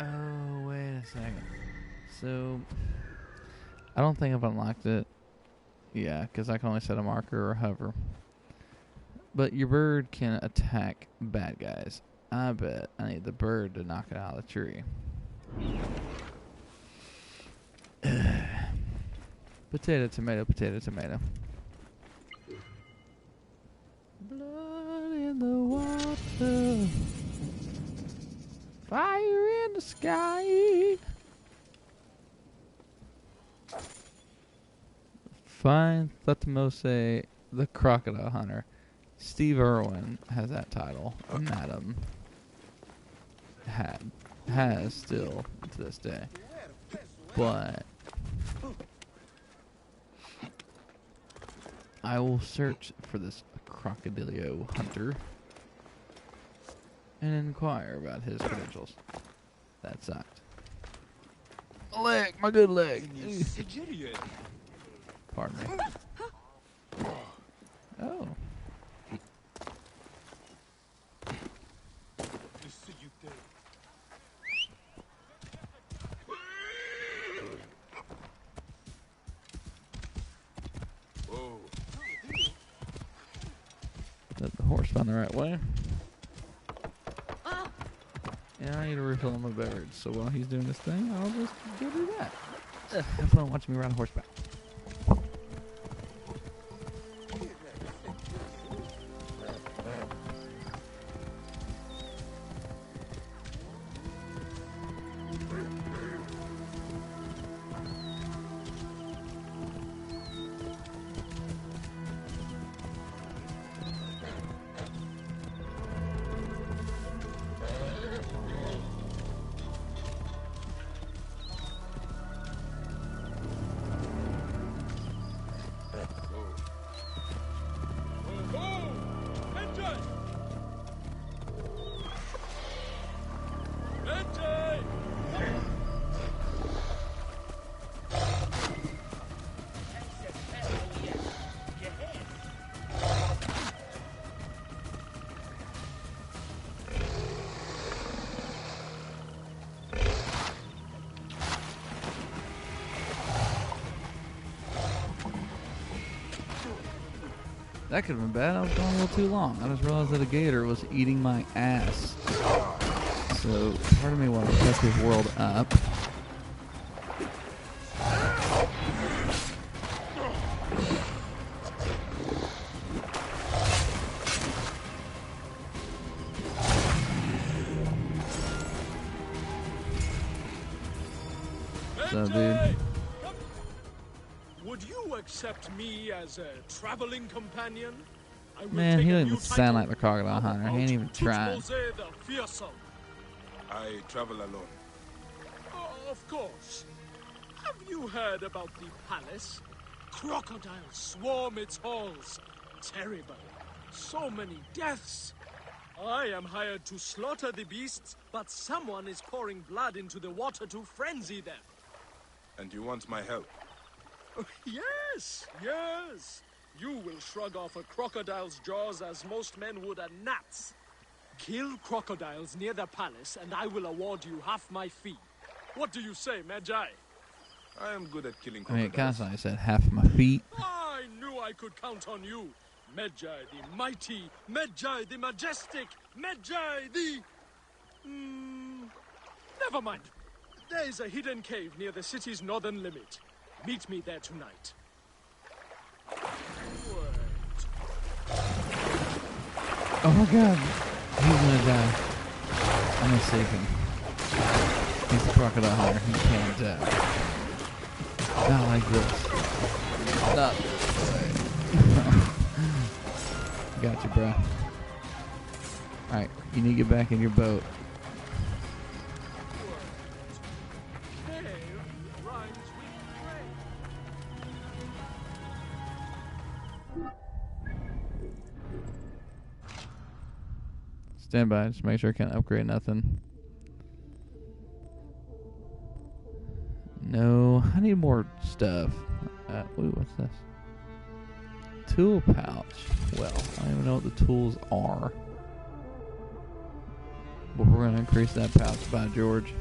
Oh, wait a second. So, I don't think I've unlocked it. Yeah, because I can only set a marker or hover. But your bird can attack bad guys. I bet I need the bird to knock it out of the tree. Potato, tomato, potato, tomato. Blood in the water. Fire in the sky. Fine, let the most say the crocodile hunter. Steve Irwin has that title. Madam has still to this day. But I will search for this crocodilio hunter and inquire about his credentials. That sucked. My leg, my good leg. Pardon me. Oh. Let the horse find the right way. And I need to refill my beverage, so while he's doing this thing, I'll just go do that. Have fun watching me ride a horseback. That could have been bad. I was going a little too long. I just realized that a gator was eating my ass. So, pardon me while I set this world up. So, dude. Would you accept me as a traveling companion? Man, he didn't even sound like the crocodile hunter. He ain't even trying. I travel alone. Of course. Have you heard about the palace? Crocodiles swarm its halls. Terrible. So many deaths. I am hired to slaughter the beasts, but someone is pouring blood into the water to frenzy them. And you want my help? Yes, yes. You will shrug off a crocodile's jaws as most men would a gnat's. Kill crocodiles near the palace, and I will award you half my fee. What do you say, Magi? I am good at killing I mean, crocodiles. constantly said half my feet. I knew I could count on you. Magi the mighty, Magi the majestic, Magi the... Never mind. There is a hidden cave near the city's northern limit. Meet me there tonight. Wait. Oh my god. He's gonna die. I'm gonna save him. He's a crocodile hunter. He can't die. Not like this. Not this way. Got you, bro. Alright, you need to get back in your boat. Stand by, just make sure I can't upgrade nothing. No, I need more stuff. Ooh, what's this? Tool pouch. Well, I don't even know what the tools are. But we're going to increase that pouch by George.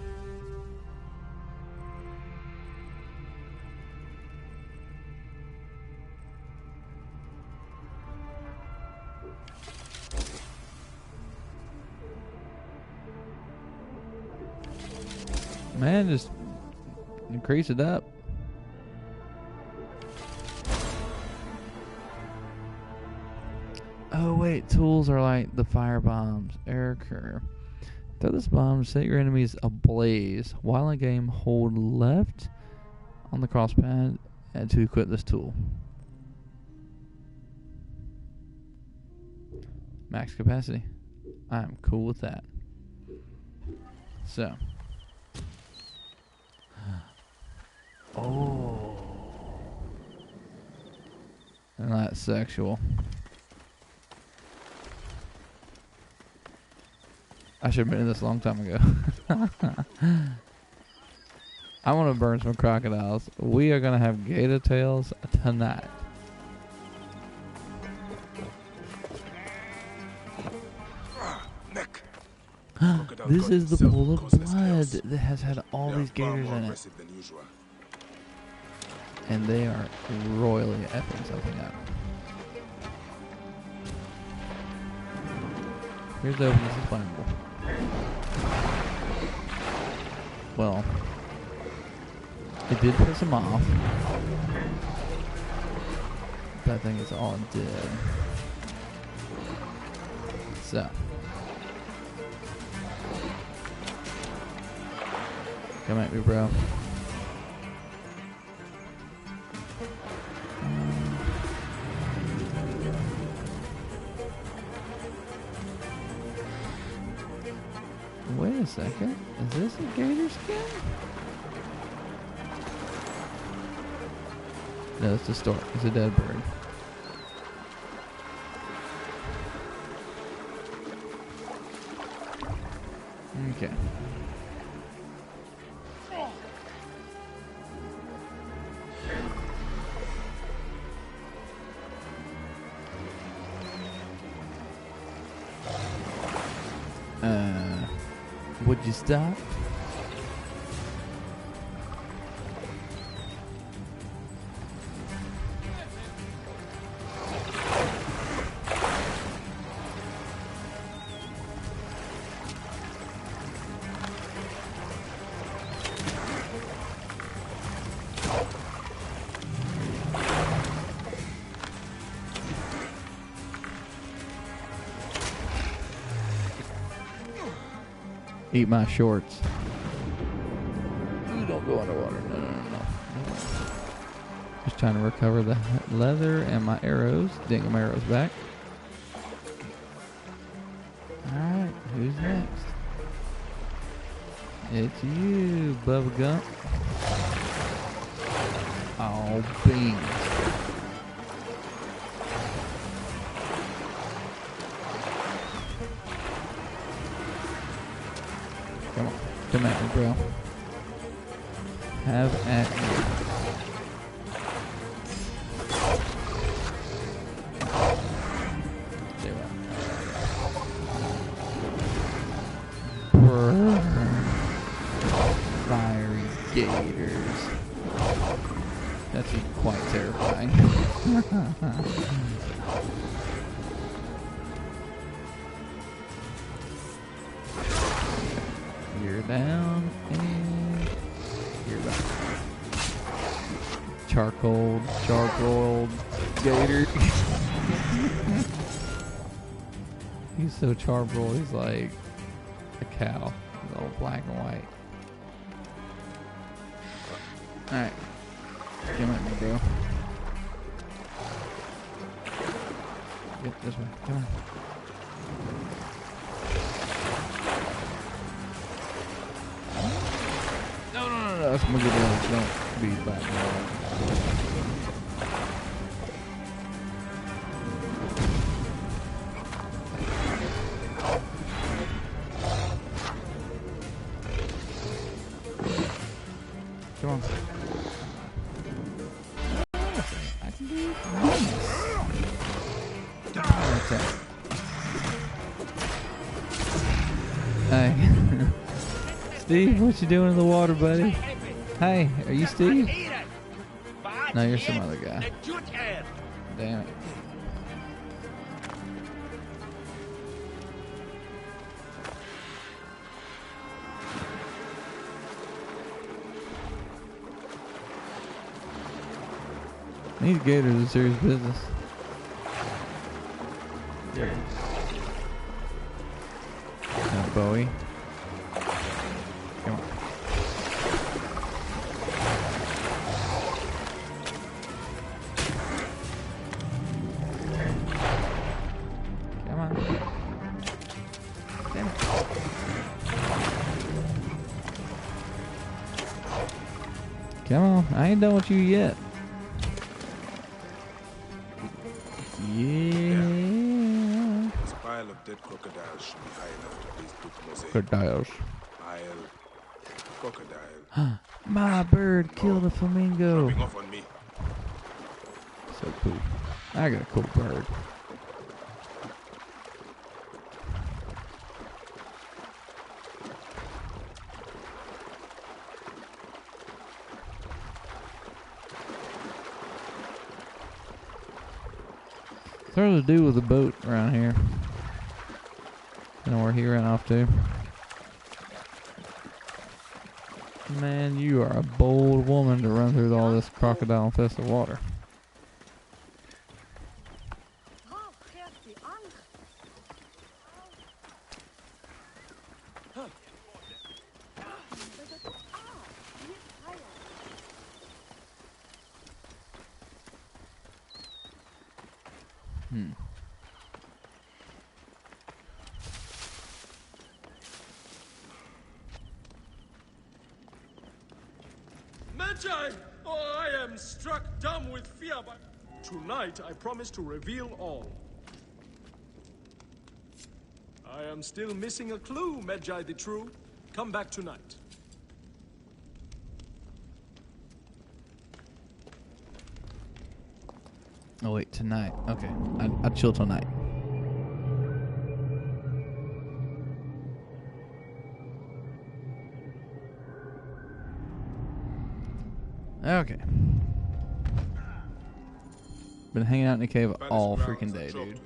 Man, just increase it up. Oh wait, tools are like the fire bombs. Error occur. Throw this bomb to set your enemies ablaze. While in game, hold left on the crosspad and to equip this tool. Max capacity. I'm cool with that. So. Oh. And that's sexual. I should have been in this a long time ago. I want to burn some crocodiles. We are going to have gator tails tonight. This is the pool of blood that has had all these gators in it. And they are royally effing something up. Here's the open. This is flammable. Well, it did piss him off. But I think it's all it did. So. Come at me, bro. Wait a second. Is this a gator skin? No, it's a stork. It's a dead bird. Okay. Would you stop? Eat my shorts. You don't go underwater. No. Just trying to recover the leather and my arrows. Didn't get my arrows back. Alright, who's next? It's you, Bubba Gump. Oh, beans. Come on. Come at me, bro. Have at me. There we go. Burn. Fiery gators. That's quite terrifying. You're down and you're back. Charcoal gator. He's so charbroiled, he's like a cow. He's all black and white. Alright. Come at me, bro. Get this way. Come on. No. That's my good legs. Don't be back. Come on. I can do it. attack. Hey. Steve, what you doing in the water, buddy? Hey, are you Steve? No, you're some other guy. Damn it. These gators are serious business. Yeah. Now, Bowie. Come on. Come on. Damn it. Come on. I ain't done with you yet. Yeah. This pile of dead crocodiles should be high enough to place Duke Mosaic. Crocodiles. Pile. Crocodile. My bird killed a flamingo. Jumping off on me. So cool. I got a cool bird. There's a dude with a boat around here. You know where he ran off to? Man, you are a bold woman to run through all this crocodile-infested water. Magi! Oh, I am struck dumb with fear, but tonight I promise to reveal all. I am still missing a clue, Magi the True. Come back tonight. Oh wait, tonight. Okay, I'll chill tonight. Okay. Been hanging out in the cave all freaking day, dude.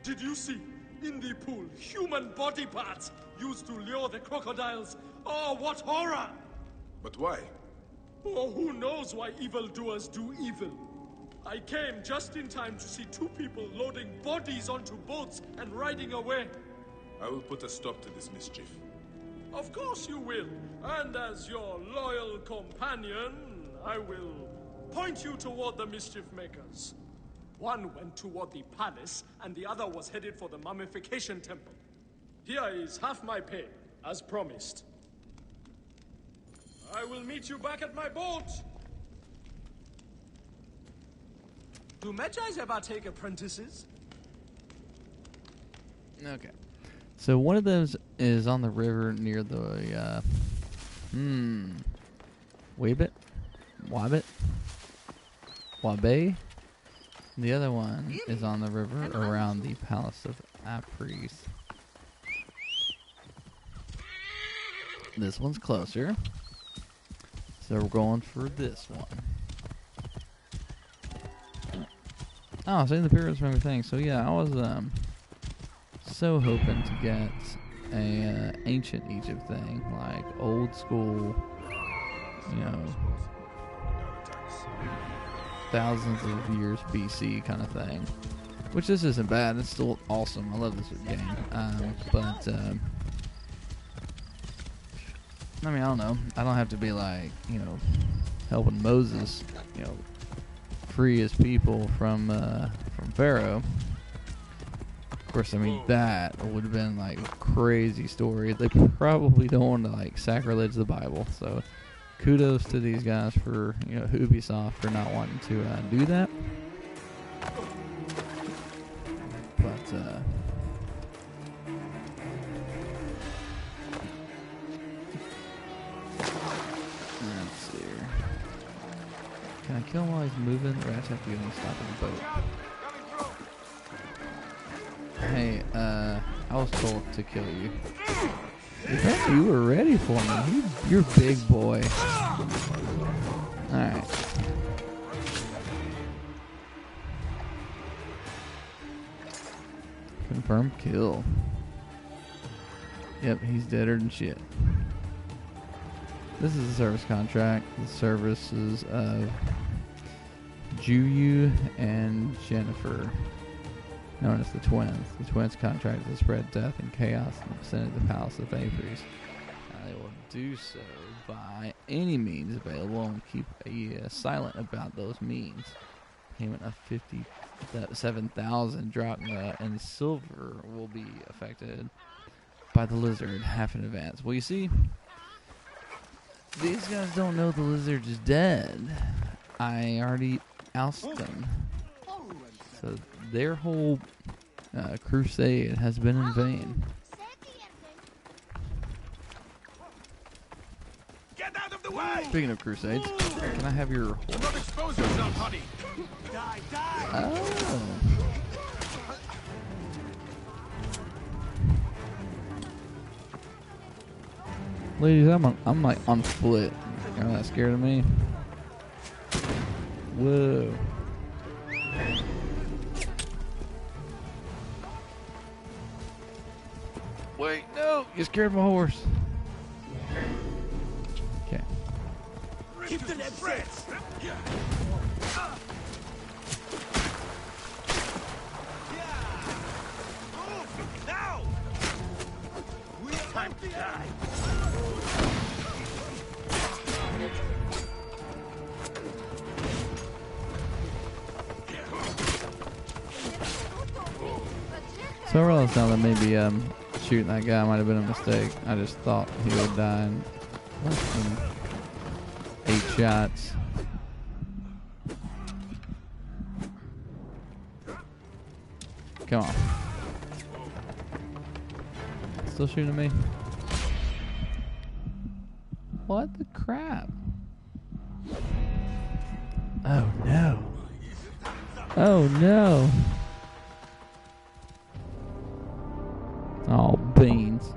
Did you see, in the pool, human body parts used to lure the crocodiles? Oh, what horror! But why? Oh, who knows why evildoers do evil? I came just in time to see two people loading bodies onto boats and riding away. I will put a stop to this mischief. Of course you will. And as your loyal companion, I will point you toward the mischief makers. One went toward the palace, and the other was headed for the mummification temple. Here is half my pay, as promised. I will meet you back at my boat. Do Magi's ever take apprentices? Okay. So one of those is on the river near the, Wabbit? Wabe? The other one is on the river around the Palace of Apries. This one's closer. So we're going for this one. Oh, so in the pyramids and everything. So yeah, I was so hoping to get a ancient Egypt thing, like old school, you know, thousands of years BC kind of thing. Which this isn't bad. It's still awesome. I love this game. But I mean, I don't know. I don't have to be like, you know, helping Moses, you know, free his people from Pharaoh. Of course, I mean, that would have been like a crazy story. They probably don't want to like sacrilege the Bible. So kudos to these guys for, you know, Ubisoft for not wanting to do that. But let's see here. Can I kill him while he's moving, or I just have to get him to stop in the boat? Hey, I was told to kill you. You were ready for me. You're a big boy. Alright. Confirm kill. Yep, he's deader than shit. This is a service contract. The services of Juyu and Jennifer, known as the twins. The twins contract to spread death and chaos in the vicinity of the Palace of Vapors. They will do so by any means available and keep silent about those means. Payment of 57,000 drachma and silver will be affected by the lizard half in advance. Well, you see, these guys don't know the lizard is dead. I already ousted them. So their whole crusade has been in vain. Get out of the way! Speaking of crusades, can I have your... Do not expose yourself, honey! Die, die! Oh. Ladies, I'm like on foot. You're not scared of me. Whoa. Wait, no! You scared my horse. Okay. Keep the left sets! Now! Time to die! So I realized now that maybe shooting that guy might have been a mistake. I just thought he would die in less than 8 shots. Come on. Still shooting at me? What the crap? Oh no. Oh no. Oh, beans.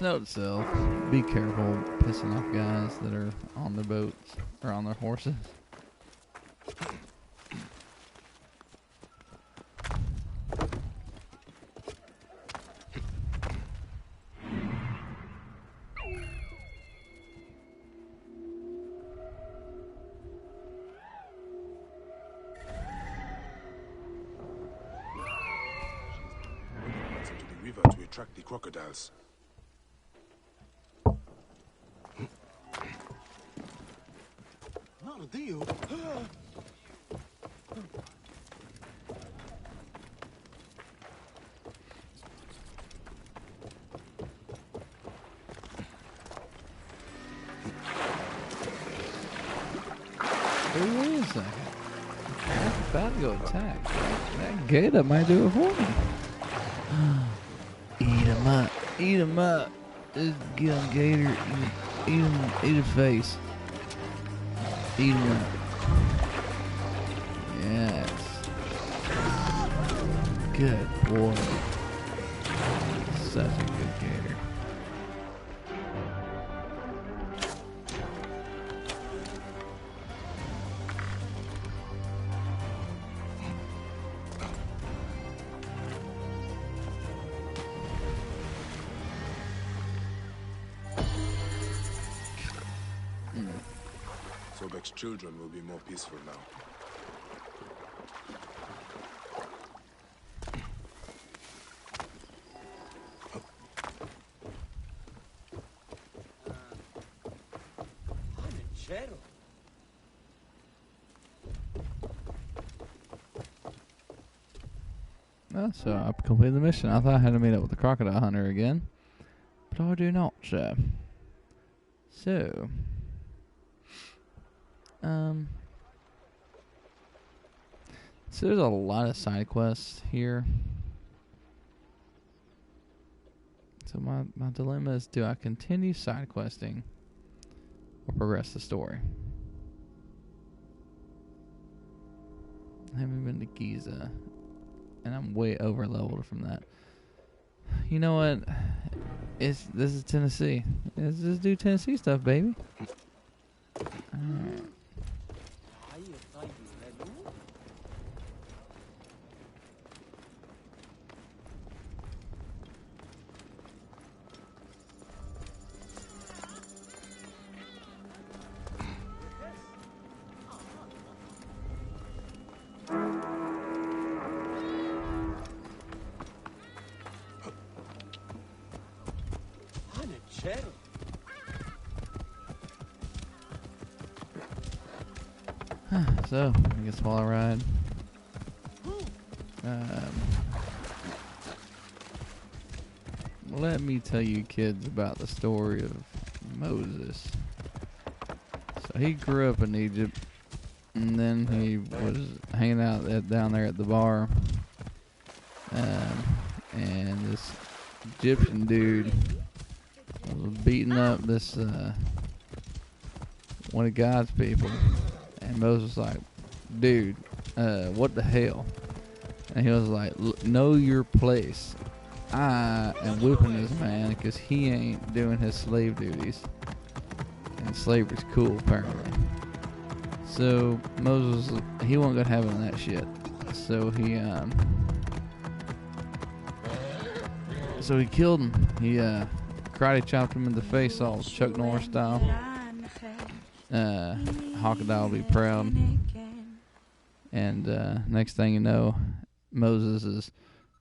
Note to self, be careful pissing off guys that are on their boats or on their horses. Into the river to attract the crocodiles. Not a deal. Hey, wait a second. I'm about to go attack. That gator might do it for me. Eat him up. Eat him up. Just get on gator. Eat him. Eat his face. Eat him up. Yes. Good boy. Such a good gator. Sobek's children will be more peaceful now. Well, so I completed the mission. I thought I had to meet up with the crocodile hunter again, but But I do not, sir. So, so there's a lot of side quests here. So my dilemma is, do I continue side questing or progress the story? I haven't been to Giza, and I'm way over leveled from that. You know what? This is Tennessee. Let's just do Tennessee stuff, baby. Alright. So, I guess while I ride, let me tell you kids about the story of Moses. So he grew up in Egypt, and then he was hanging out down there at the bar, and this Egyptian dude was beating up this one of God's people. And Moses was like, dude, what the hell? And he was like, know your place. I am whipping this man because he ain't doing his slave duties. And slavery's cool, apparently. So Moses, he wasn't going to have none of that shit. So he killed him. He karate chopped him in the face all Chuck Norris style. Hawkeye will be proud. And next thing you know, Moses is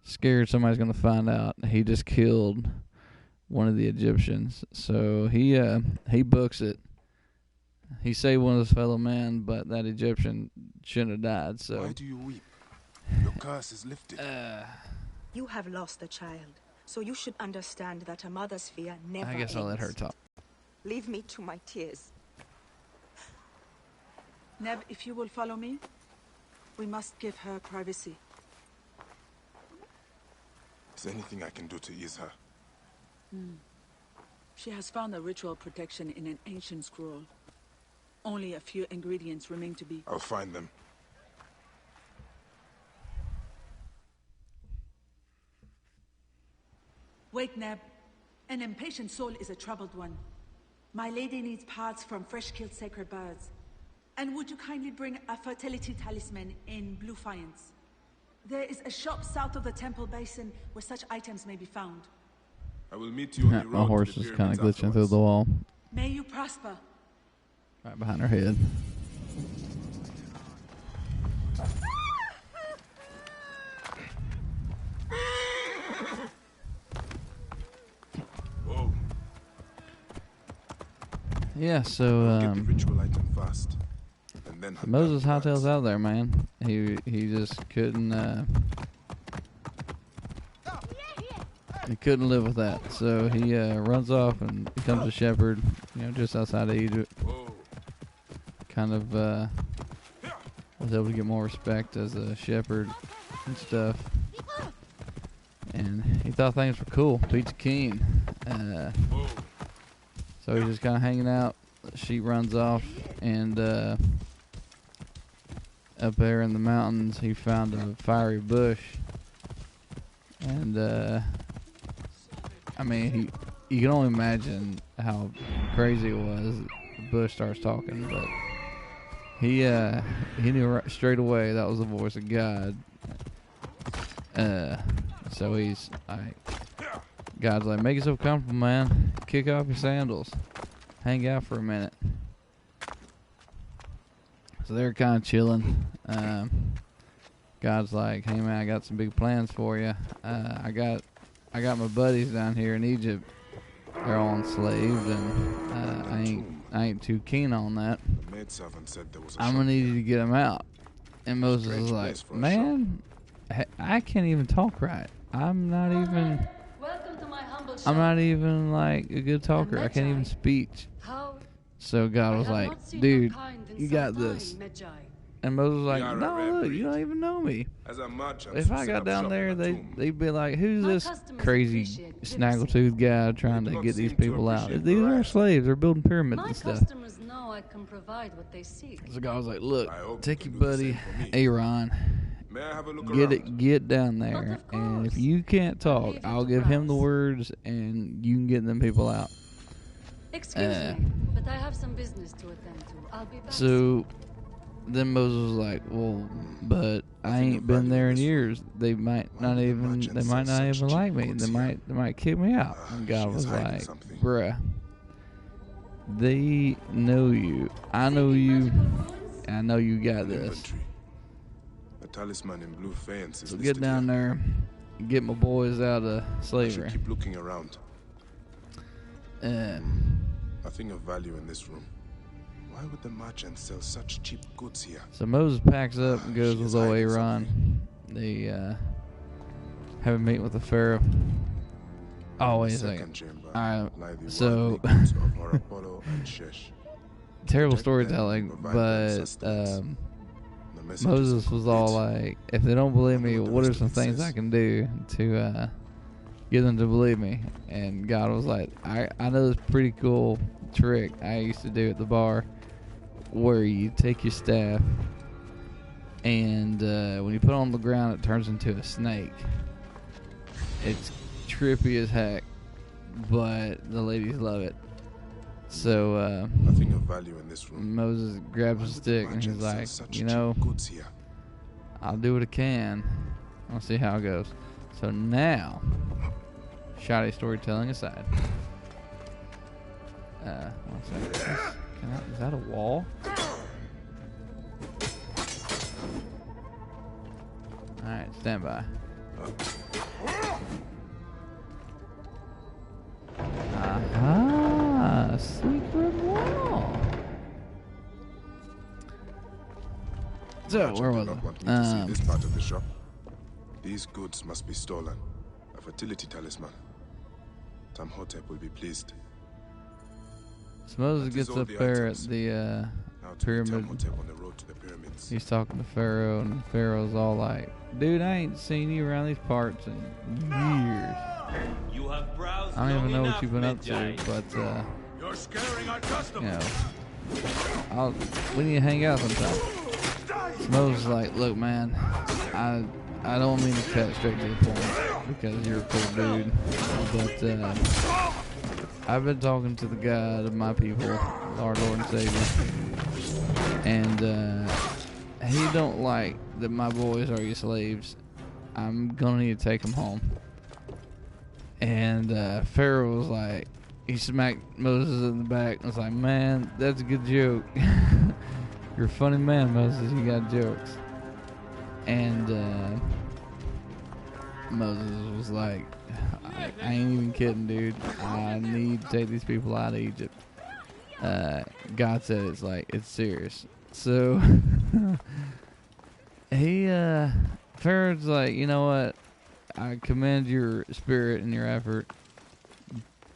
scared somebody's going to find out he just killed one of the Egyptians. So he books it. He saved one of his fellow men, but that Egyptian shouldn't have died. So why do you weep? Your curse is lifted. You have lost a child, so you should understand that a mother's fear never I guess I'll let her talk. Leave me to my tears. Neb, if you will follow me, we must give her privacy. Is there anything I can do to ease her? She has found a ritual protection in an ancient scroll. Only a few ingredients remain to be... I'll find them. Wait, Neb. An impatient soul is a troubled one. My lady needs parts from fresh-killed sacred birds. And would you kindly bring a fertility talisman in blue faience? There is a shop south of the temple basin where such items may be found. I will meet you on the road. My horse is kind of glitching through the wall. May you prosper. Right behind her head. Whoa. Yeah, so get the ritual item fast. And then Moses hightails out there, man. He just couldn't he couldn't live with that. So he runs off and becomes a shepherd, just outside of Egypt. Whoa. Kind of was able to get more respect as a shepherd and stuff. And he thought things were cool. Pete's keen. So he's just kind of hanging out. She runs off, and up there in the mountains, he found a fiery bush. And I mean, you can only imagine how crazy it was. The bush starts talking, but he knew right straight away that was the voice of God. So he's like, God's like, make yourself comfortable, man. Kick off your sandals. Hang out for a minute. So they're kind of chilling. God's like, hey man, I got some big plans for you. I got my buddies down here in Egypt. They're all enslaved, and I ain't too keen on that. The maidservant said there was a I'm gonna need you to get them out. And Moses is like, man, I can't even talk right. I'm not even. Welcome to my humble I'm not even like a good talker. I can't even speak. So God was like, dude, you got this. And Moses was like, no, look, you don't even know me. If I got down there, they'd be like, who's this crazy snaggletooth guy trying to get these people out? These are slaves. They're building pyramids and stuff. Know I can provide what they seek. So God was like, look, take your buddy, Aaron, get down there, and if you can't talk, I'll give him the words, and you can get them people out. Excuse me, but I have some business to attend to. I'll be back. So then Moses was like, well, but I ain't been there in years. They might not even like me. They might kick me out. And God was like, bruh, they know you. I know you. And I know you got this. The talisman in blue faience is so get down there and get my boys out of slavery. I should keep looking around. Nothing of value in this room. Why would the merchant sell such cheap goods here? So Moses packs up and goes with old Aaron. They have a meeting with the Pharaoh. Oh, wait a second. Alright, so terrible storytelling, but Moses was all like, if they don't believe me, what are some things I can do to get them to believe me? And God was like, I know this pretty cool trick I used to do at the bar where you take your staff and when you put it on the ground it turns into a snake. It's trippy as heck, but the ladies love it. So nothing of value in this room. Moses grabs a stick and he's like, you know, I'll do what I can. I'll see how it goes. So now, shoddy storytelling aside. 1 second. Is that a wall? Alright, stand by. Aha! Secret wall! So, where was I? This part of the shop. These goods must be stolen. A fertility talisman. Tamhotep will be pleased. So Moses gets up there at the pyramid. He's talking to Pharaoh, and Pharaoh's all like, dude, I ain't seen you around these parts in years. I don't even know what you've been up to, but you're scaring our customers. You know, we need to hang out sometime. So Moses is like, look, man, I don't mean to cut straight to the point because you're a cool dude, but I've been talking to the God of my people, our Lord and Savior, and he don't like that my boys are your slaves. I'm gonna need to take them home. And Pharaoh was like, he smacked Moses in the back and was like, man, that's a good joke. You're a funny man, Moses, you got jokes. And Moses was like, I ain't even kidding, dude. I need to take these people out of Egypt. God said it's serious. So Pharaoh's like, you know what? I commend your spirit and your effort,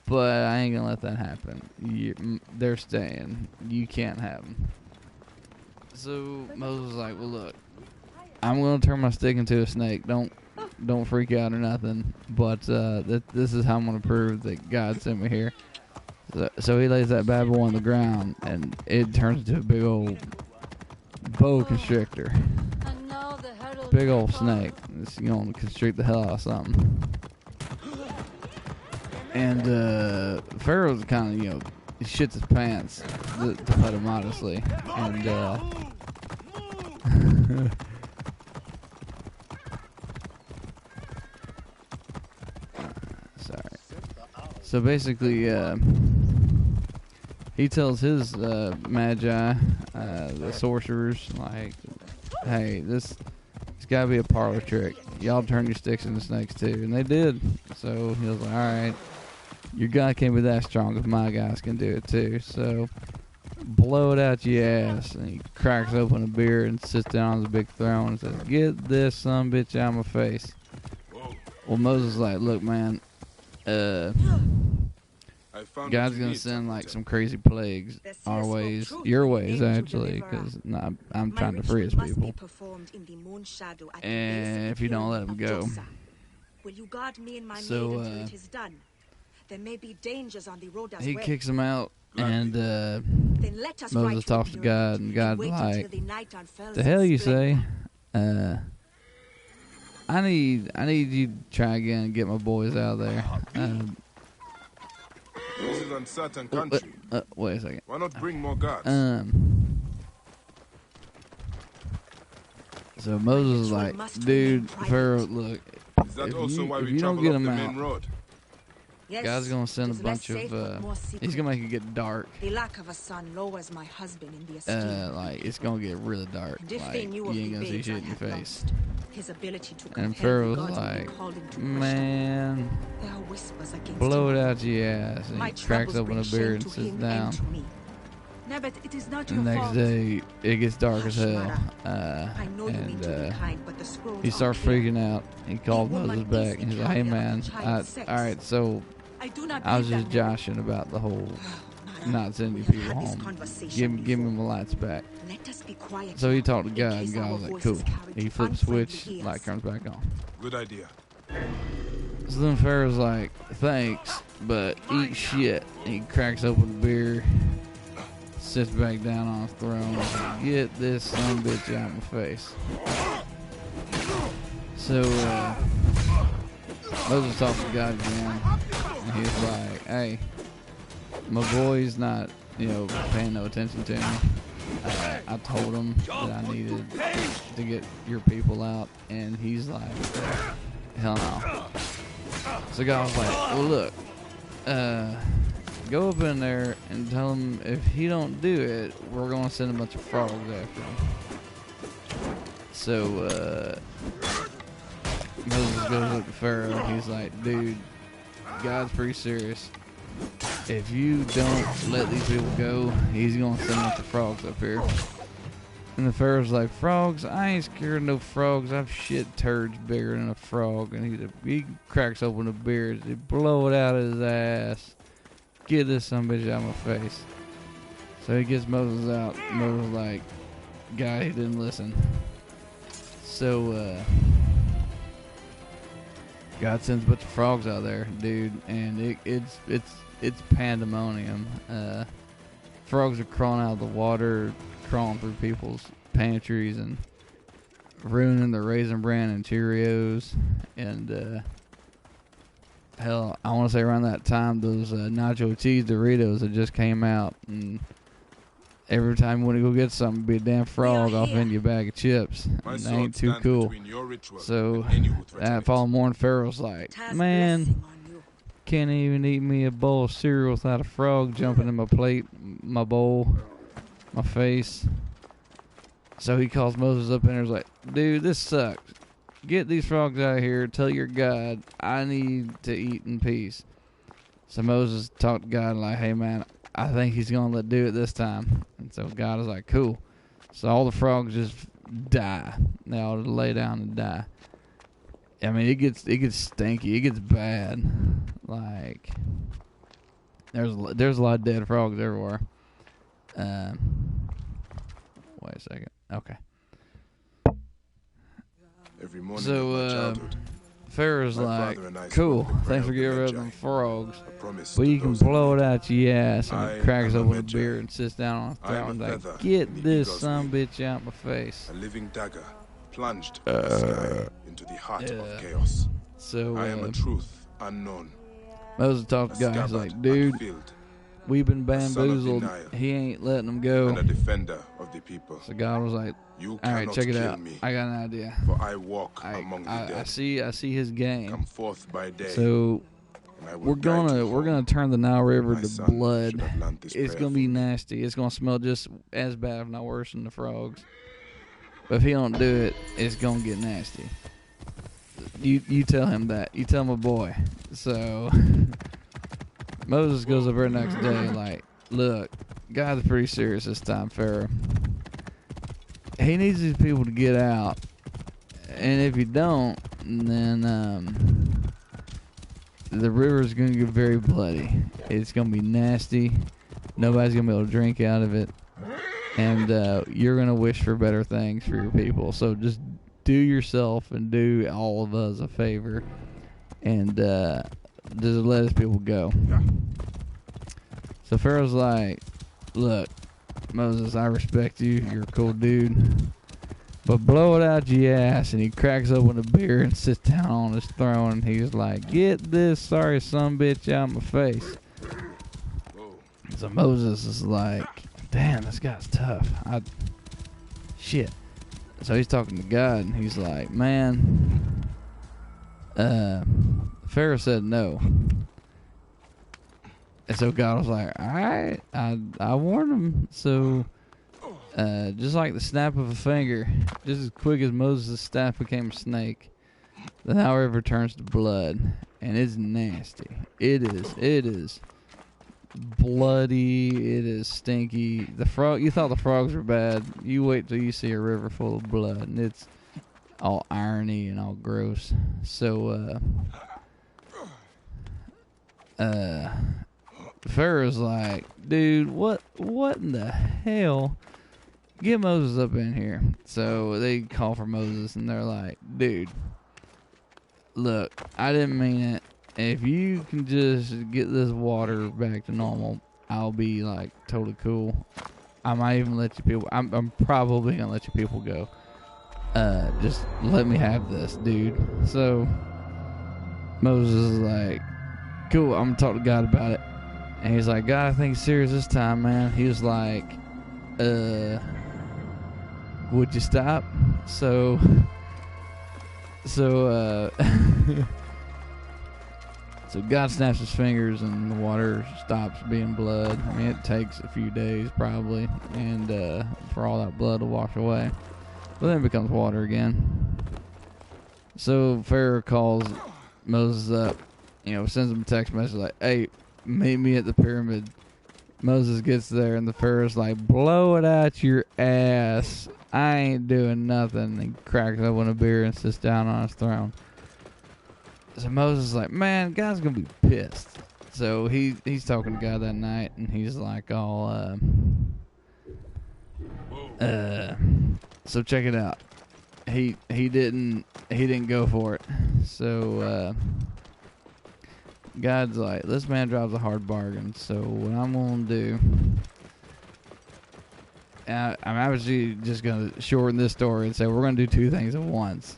but I ain't gonna let that happen. They're staying. You can't have them. So Moses was like, well, look, I'm gonna turn my stick into a snake. Don't freak out or nothing. But this is how I'm gonna prove that God sent me here. So he lays that bad boy on the ground, and it turns into a big old boa constrictor. Big old snake. It's gonna constrict the hell out of something. And Pharaoh's kind of, he shits his pants, to put it modestly. And sorry. So basically, he tells his magi, the sorcerers, like, hey, this gotta be a parlor trick. Y'all turn your sticks into snakes too. And they did. So he was like, alright, your guy can't be that strong if my guys can do it too. So blow it out your ass. And he cracks open a beer and sits down on his big throne and says, get this son bitch out of my face. Well, Moses is like, look, man, I found God's what you gonna need, send like Templeton. some crazy plagues our ways, your ways actually, because I'm trying to free his people. And if you don't let him go, will you guard me and my so maid until it is done? There may be dangers on the road as he well. kicks him out, and Then let us Moses ride talks to your God, route and God's wait like, until the night unfurls "The hell in you splendor." say? I need you to try again and get my boys out of there." This is uncertain country. Wait a second. Why not bring more guards? So Moses is like, dude, Pharaoh, look, Is that if also why if we you don't travel get up him the out, main road? Yes, God's gonna send a it is less bunch of. safe, but more He's secret. gonna make it get dark. The lack of a son lowers my husband in the esteem. Like it's gonna get really dark. And if Like they knew you of ain't the gonna see babes shit I in your had face. lost, his ability to And compel the Pharaoh's gods when they like, called him to question. man, There are whispers against blow him. it out your ass. And My he cracks troubles open bring a shame beer and to sits him down. and to me. No, but it is not The your next fault. day, it gets dark as Hush, hell. Mara. I know you mean to be kind, but the scrolls He are starts clear. freaking out. He called A woman Moses is back. the And he's like, hey, carrier of man, child sex. all right, so I do not I was believe just that woman. joshing about the whole not sending we have people had this home. conversation Give me before. my lights back. Let us be quiet So he now, talked to in God, case and God our was like, voices cool. carry He to flipped the unfriendly switch, ears. light comes back on. Good idea. So then Pharaoh's like, thanks, but eat shit. He cracks open the beer, sits back down on his throne, and get this son of a bitch out of my face. So, Moses talks to God again, and he's like, hey, my boy's not, paying no attention to me. I told him that I needed to get your people out, and he's like, hell no. So God was like, well, look, go up in there and tell him if he don't do it, we're going to send a bunch of frogs after him. So, Moses goes up to Pharaoh. He's like, dude, God's pretty serious. If you don't let these people go, he's going to send a bunch of frogs up here. And the Pharaoh's like, frogs? I ain't scared of no frogs. I've shit turds bigger than a frog. And he cracks open a beer. He blow it out of his ass. Get this sumbitch out of my face. So he gets Moses out. Moses like, guy, he didn't listen. So, God sends a bunch of frogs out there, dude. And it's pandemonium. Frogs are crawling out of the water, crawling through people's pantries and ruining the Raisin Bran and Cheerios. And hell, I want to say around that time those nacho cheese Doritos that just came out, and every time you want to go get something, be a damn frog off in your bag of chips. My And that sword ain't too stands cool. between your ritual So and any who threaten that it. following morning, Pharaoh's like, man, can't even eat me a bowl of cereal without a frog jumping in my plate, my bowl, my face. So he calls Moses up in there and is like, dude, this sucks. Get these frogs out of here. Tell your God I need to eat in peace. So Moses talked to God like, hey, man, I think he's going to do it this time. And so God is like, cool. So all the frogs just die. They all lay down and die. I mean, it gets stinky. It gets bad. Like, there's a lot of dead frogs everywhere. Wait a second. Okay. Every morning So, of my childhood, Pharaoh's my like, father and I cool, smoked the thanks for prayer getting of rid the of them Magi. frogs, A promise but to you can those who blow it need. out your ass. And I he cracks am a open a Magi. beer and sits down on a I am throne a like, feather get in the this eagle's son wing. bitch out my face. A living dagger plunged from the sky into the heart of chaos. So, I am a truth unknown. Moses talked to God. He's like, dude, we've been bamboozled. He ain't letting them go. And a defender of the people. So God was like, You all right, cannot check it kill out. me, I got an idea. for I walk among the I dead. see his game. Come forth by day. So and I will we're guide you gonna home. turn the Nile River My to son blood. should have learned this It's prayer gonna be nasty. It's gonna smell just as bad, if not worse, than the frogs. But if he don't do it, it's gonna get nasty. You tell him that. You tell my boy. So Moses goes up there next day like, look, God's pretty serious this time, Pharaoh. He needs these people to get out, and if you don't, then the river's gonna get very bloody. It's gonna be nasty. Nobody's gonna be able to drink out of it, and you're gonna wish for better things for your people. So just do yourself and do all of us a favor, and just let his people go. So Pharaoh's like, look, Moses, I respect you. You're a cool dude. But blow it out your ass. And he cracks open a beer and sits down on his throne. And he's like, get this sorry son bitch out of my face. So Moses is like, damn, this guy's tough. Shit. So he's talking to God. And he's like, man, Pharaoh said no. And so God was like, alright, I warned him. So, just like the snap of a finger, just as quick as Moses' staff became a snake, the Nile River turns to blood. And it's nasty. It is bloody. It is stinky. You thought the frogs were bad. You wait till you see a river full of blood. And it's all irony and all gross. So, Pharaoh's like, dude, what in the hell? Get Moses up in here. So they call for Moses, and they're like, dude, look, I didn't mean it. If you can just get this water back to normal, I'll be like totally cool. I might even let you people. I'm probably gonna let you people go. Just let me have this, dude. So Moses is like, cool, I'm gonna talk to God about it. And he's like, God, I think it's serious this time, man. He was like, would you stop? So God snaps his fingers and the water stops being blood. I mean, it takes a few days probably, and for all that blood to wash away. But then it becomes water again. So Pharaoh calls Moses up, sends him a text message like, hey, meet me at the pyramid. Moses gets there and the Pharaoh's like, blow it out your ass. I ain't doing nothing. He cracks open a beer and sits down on his throne. So Moses is like, man, God's gonna be pissed. So he's talking to God that night and he's like, so check it out. He didn't go for it. So God's like, this man drives a hard bargain. So what I'm gonna do, I'm obviously just gonna shorten this story and say we're gonna do two things at once.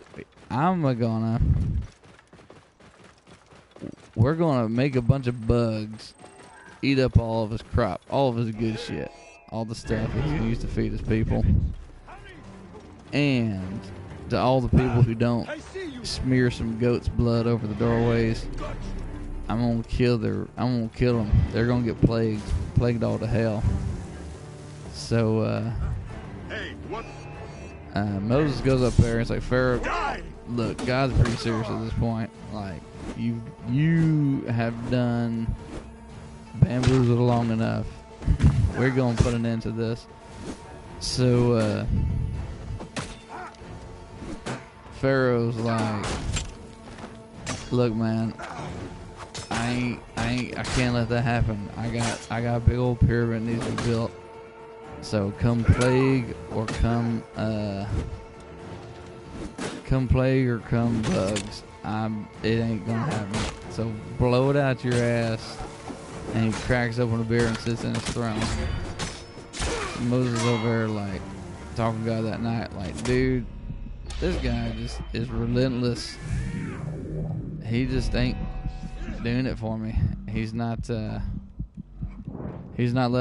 We're gonna make a bunch of bugs eat up all of his crop, all of his good shit, all the stuff that he's gonna use to feed his people. And to all the people who don't smear some goat's blood over the doorways, I'm gonna kill them. They're gonna get plagued all to hell. So Moses goes up there and it's like, Pharaoh, look, God's pretty serious at this point. Like, you have done bamboozled long enough. We're gonna put an end to this. So Pharaoh's like, look, man, I can't let that happen. I got a big old pyramid that needs to be built. So come plague or come plague or come bugs, it ain't gonna happen. So blow it out your ass. And he cracks open a beer and sits in his throne. Moses over there like talking to God that night, like, dude, this guy just is relentless. He just ain't doing it for me. He's not letting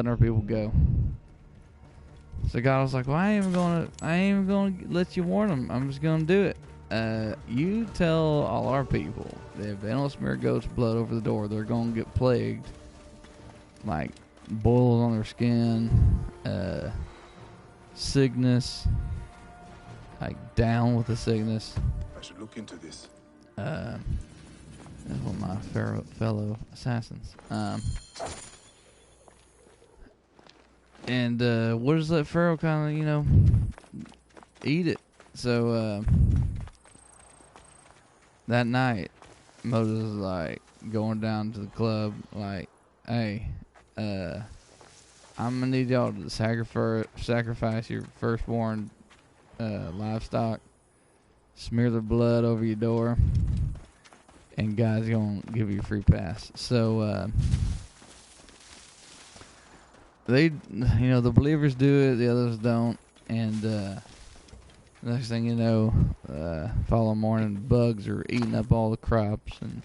our people go. So God was like, well, I ain't even gonna let you warn them. I'm just gonna do it. You tell all our people that if they don't smear goat's blood over the door, they're gonna get plagued, like boils on their skin, sickness, like down with the sickness. I should look into this. That's one of my fellow assassins. And what does that Pharaoh kind of, eat it? So that night, Moses is like going down to the club, like, hey, I'm gonna need y'all to sacrifice your firstborn livestock, smear the blood over your door, and God's gonna give you a free pass. So they, the believers do it, the others don't, and next thing you know, following morning, bugs are eating up all the crops, and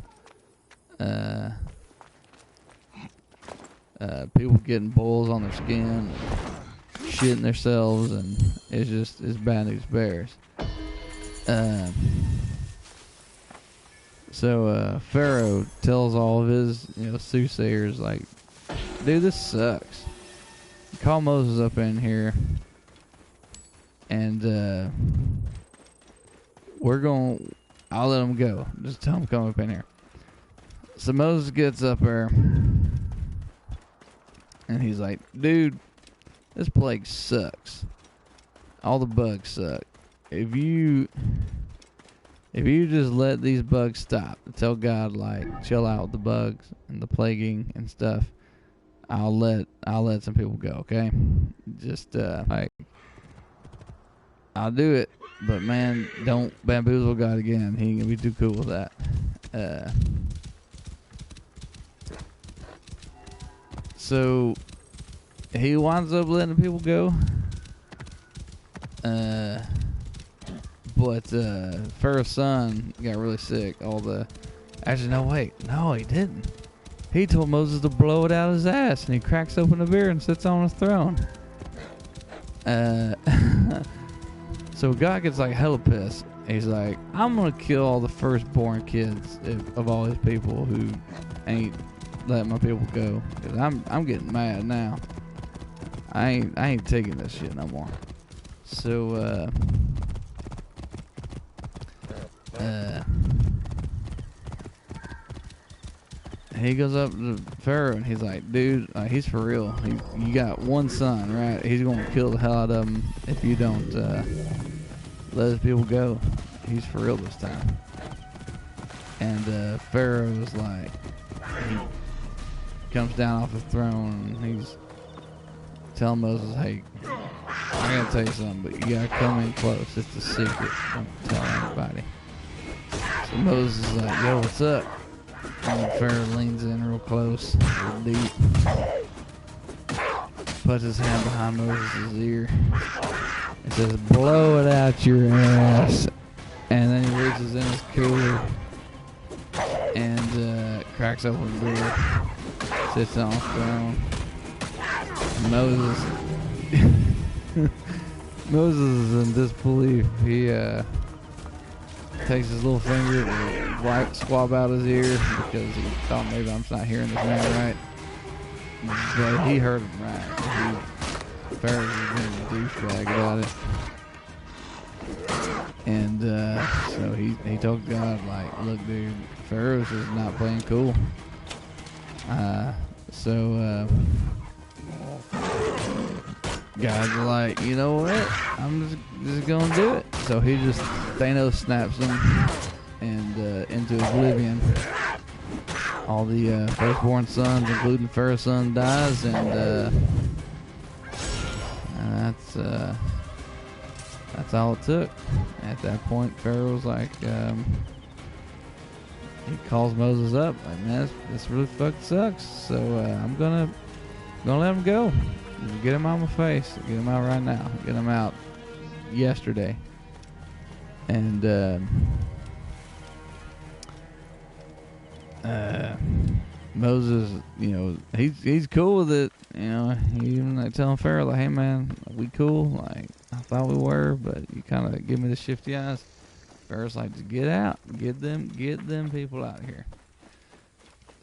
people getting boils on their skin, and shitting themselves, and it's bad news bears. So Pharaoh tells all of his soothsayers, like, dude, this sucks. Call Moses up in here, and I'll let him go. Just tell him to come up in here. So Moses gets up there, and he's like, dude, this plague sucks. All the bugs suck. If you just let these bugs stop, tell God, like, chill out with the bugs and the plaguing and stuff, I'll let some people go, okay? Just like, I'll do it, but man, don't bamboozle God again. He ain't gonna be too cool with that. So he winds up letting the people go. But Pharaoh's son got really sick. Actually, no, wait. No, he didn't. He told Moses to blow it out of his ass, and he cracks open a beer and sits on his throne. So God gets like hella pissed. He's like, I'm gonna kill all the firstborn kids of all these people who ain't letting my people go. Cause I'm getting mad now. I ain't taking this shit no more. So he goes up to Pharaoh and he's like, dude, he's for real. You got one son, right? He's gonna kill the hell out of him if you don't let his people go. He's for real this time. And Pharaoh is like, he comes down off the throne and he's telling Moses, hey, I gotta tell you something, but you gotta come in close. It's a secret. Don't tell anybody. So Moses is like, yo, what's up? And Pharaoh leans in real close, real deep, puts his hand behind Moses' ear, and says, blow it out your ass. And then he reaches in his cooler and cracks open the door, sits on the throne. Moses is in disbelief. He takes his little finger and swab out his ear because he thought maybe I'm not hearing this man right. But he heard him right. Pharaoh was being a douchebag about it. And so he told God, like, look, dude, Pharaoh's just not playing cool. So God's like, you know what? I'm just gonna do it. So he just Thanos snaps him and into oblivion. All the firstborn sons, including Pharaoh's son, dies, and that's all it took. At that point, Pharaoh's like, he calls Moses up, like, man, this really fucking sucks. So I'm gonna let him go. Get him out of my face. Get him out right now. Get him out yesterday. And Moses, he's cool with it. He even like telling Pharaoh, like, hey man, we cool? Like, I thought we were, but you kind of give me the shifty eyes. Pharaoh's like, just get out. Get them people out of here.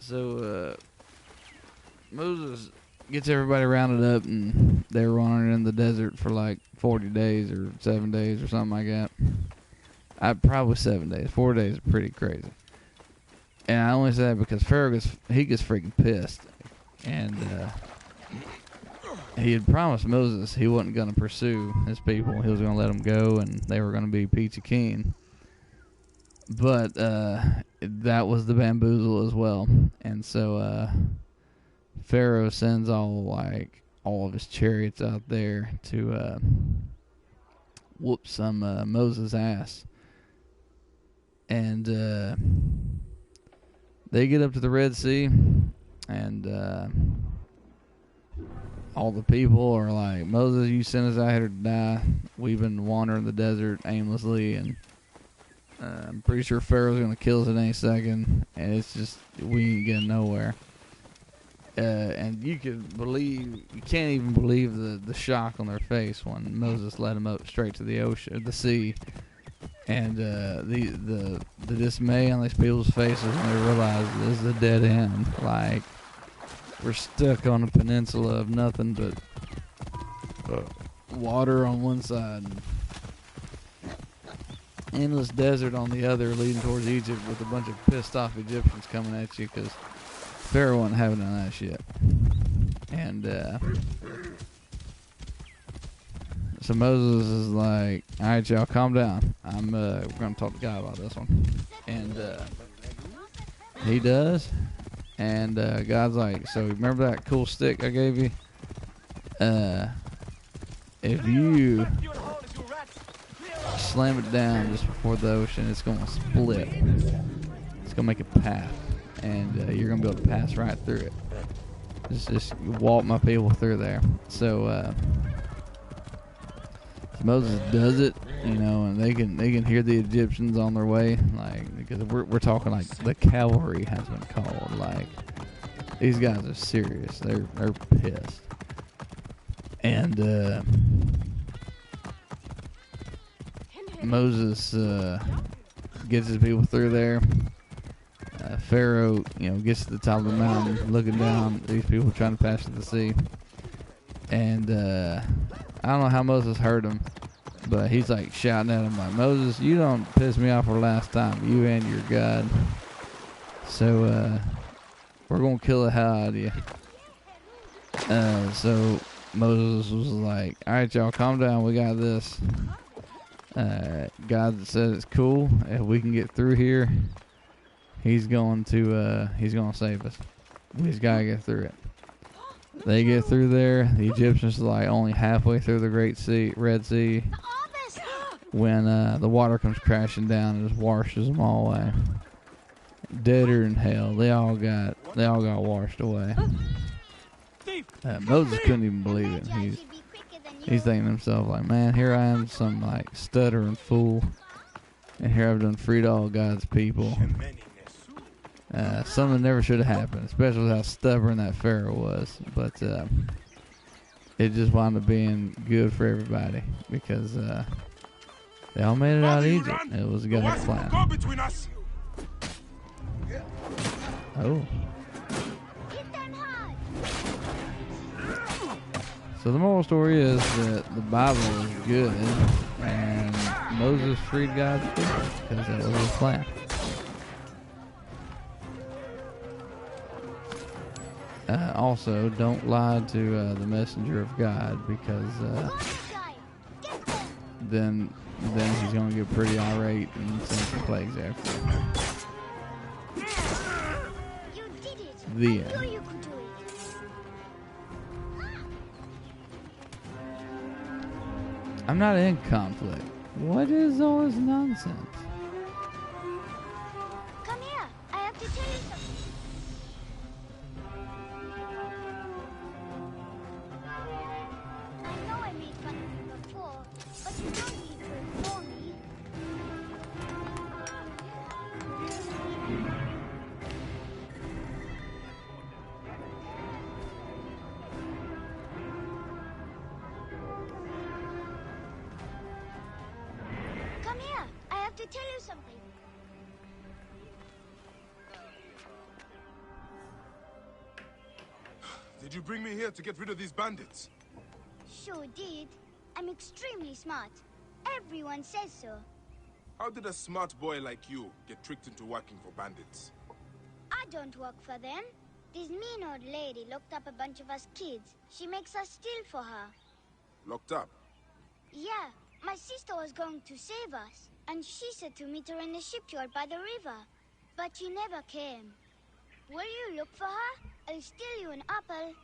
So Moses gets everybody rounded up, and they're running in the desert for like 40 days or 7 days or something like that. Probably 7 days. 4 days is pretty crazy. And I only say that because Pharaoh gets freaking pissed. And he had promised Moses he wasn't going to pursue his people. He was going to let them go, and they were going to be peachy keen. But that was the bamboozle as well. And so Pharaoh sends all of his chariots out there to whoop some Moses' ass. And they get up to the Red Sea, and all the people are like, Moses, you sent us out here to die. We've been wandering the desert aimlessly, and I'm pretty sure Pharaoh's going to kill us at any second, and it's just, we ain't getting nowhere. And you can't even believe the shock on their face when Moses led them up straight to the ocean, the sea, and the dismay on these people's faces when they realize this is a dead end. Like, we're stuck on a peninsula of nothing but water on one side and endless desert on the other, leading towards Egypt with a bunch of pissed off Egyptians coming at you because Pharaoh wasn't having none of that shit. And so Moses is like, all right, y'all, calm down. We're going to talk to God about this one. And he does. And God's like, so remember that cool stick I gave you? If you slam it down just before the ocean, it's going to split. It's going to make a path. And you're going to be able to pass right through it. Just walk my people through there. So Moses does it, and they can hear the Egyptians on their way, because we're talking like the cavalry has been called. Like, these guys are serious. They're pissed. And Moses gets his people through there. Pharaoh, gets to the top of the mountain, looking down. These people trying to pass to the sea. And I don't know how Moses heard him, but he's like shouting at him like, Moses, you don't piss me off for last time, you and your God. So we're going to kill the hell out of you. So Moses was like, all right, y'all, calm down. We got this. God said it's cool. If we can get through here, he's going to save us. We just got to get through it. They get through there. The Egyptians are like only halfway through the Red Sea, when the water comes crashing down and just washes them all away. Deader than hell. They all got washed away. Moses couldn't even believe it. He's thinking to himself like, man, here I am, some like stuttering fool, and here I've done freed all God's people. Something never should have happened, especially with how stubborn that Pharaoh was. But it just wound up being good for everybody because they all made it out of Egypt. It was God's plan. Oh. So the moral story is that the Bible is good, and Moses freed God's people because that was his plan. Also, don't lie to the messenger of God, because then he's going to get pretty irate and send some plagues after him. The end. I'm not in conflict. What is all this nonsense? Come here. I have to tell you something. I know I made fun of you before, but you don't need to ignore me. Come here. I have to tell you something. Did you bring me here to get rid of these bandits? Sure did. I'm extremely smart. Everyone says so. How did a smart boy like you get tricked into working for bandits? I don't work for them. This mean old lady locked up a bunch of us kids. She makes us steal for her. Locked up? Yeah, my sister was going to save us. and she said to meet her in the shipyard by the river. But she never came. Will you look for her? I'll steal you an apple.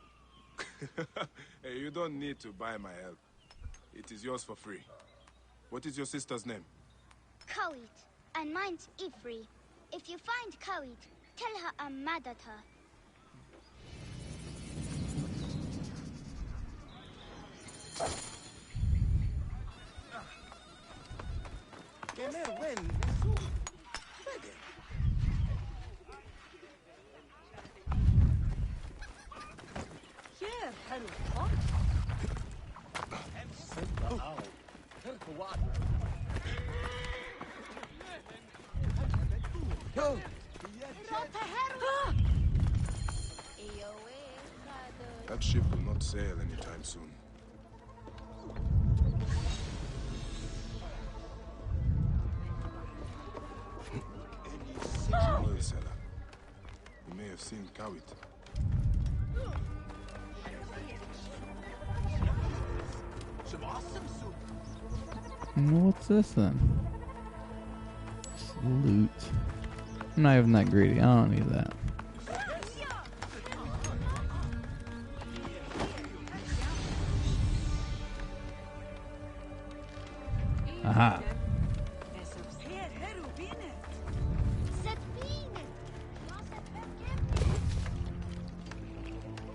Hey, you don't need to buy my help. It is yours for free. What is your sister's name? KowieT's, and mine's Ifri. If you find KowieT's, tell her I'm mad at her. That ship will not sail anytime soon. An oil seller. You may have seen KowieT's. What's this then? It's loot. I'm not even that greedy. I don't need that. Aha.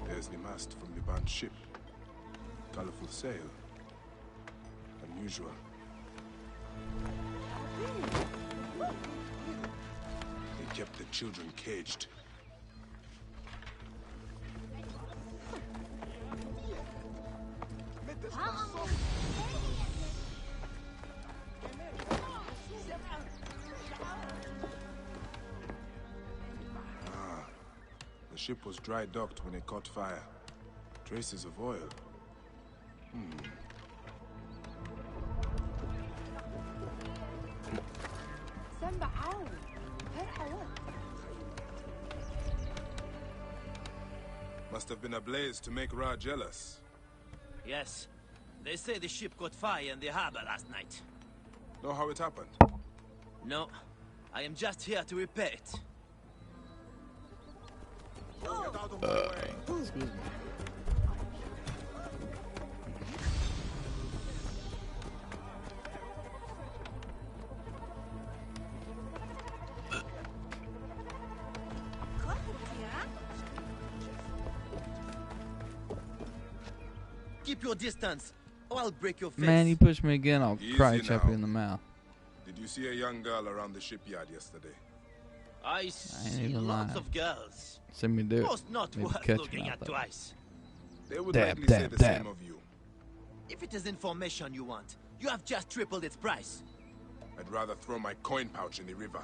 There's the mast from the burnt ship. Colorful sail. Unusual. They kept the children caged. The ship was dry docked when it caught fire. Traces of oil. Must have been a blaze to make Ra jealous. Yes. They say the ship caught fire in the harbor last night. Know how it happened? No. I am just here to repair it. Excuse me. Keep your distance, or I'll break your face. Man, you push me again, I'll Easy cry chop now. you in the mouth. Did you see a young girl around the shipyard yesterday? I see lots of girls. Send me do it. Most not Maybe worth catch looking me at out, though. twice. They would Dab, likely dab, say the dab. same of you. If it is information you want, you have just tripled its price. I'd rather throw my coin pouch in the river.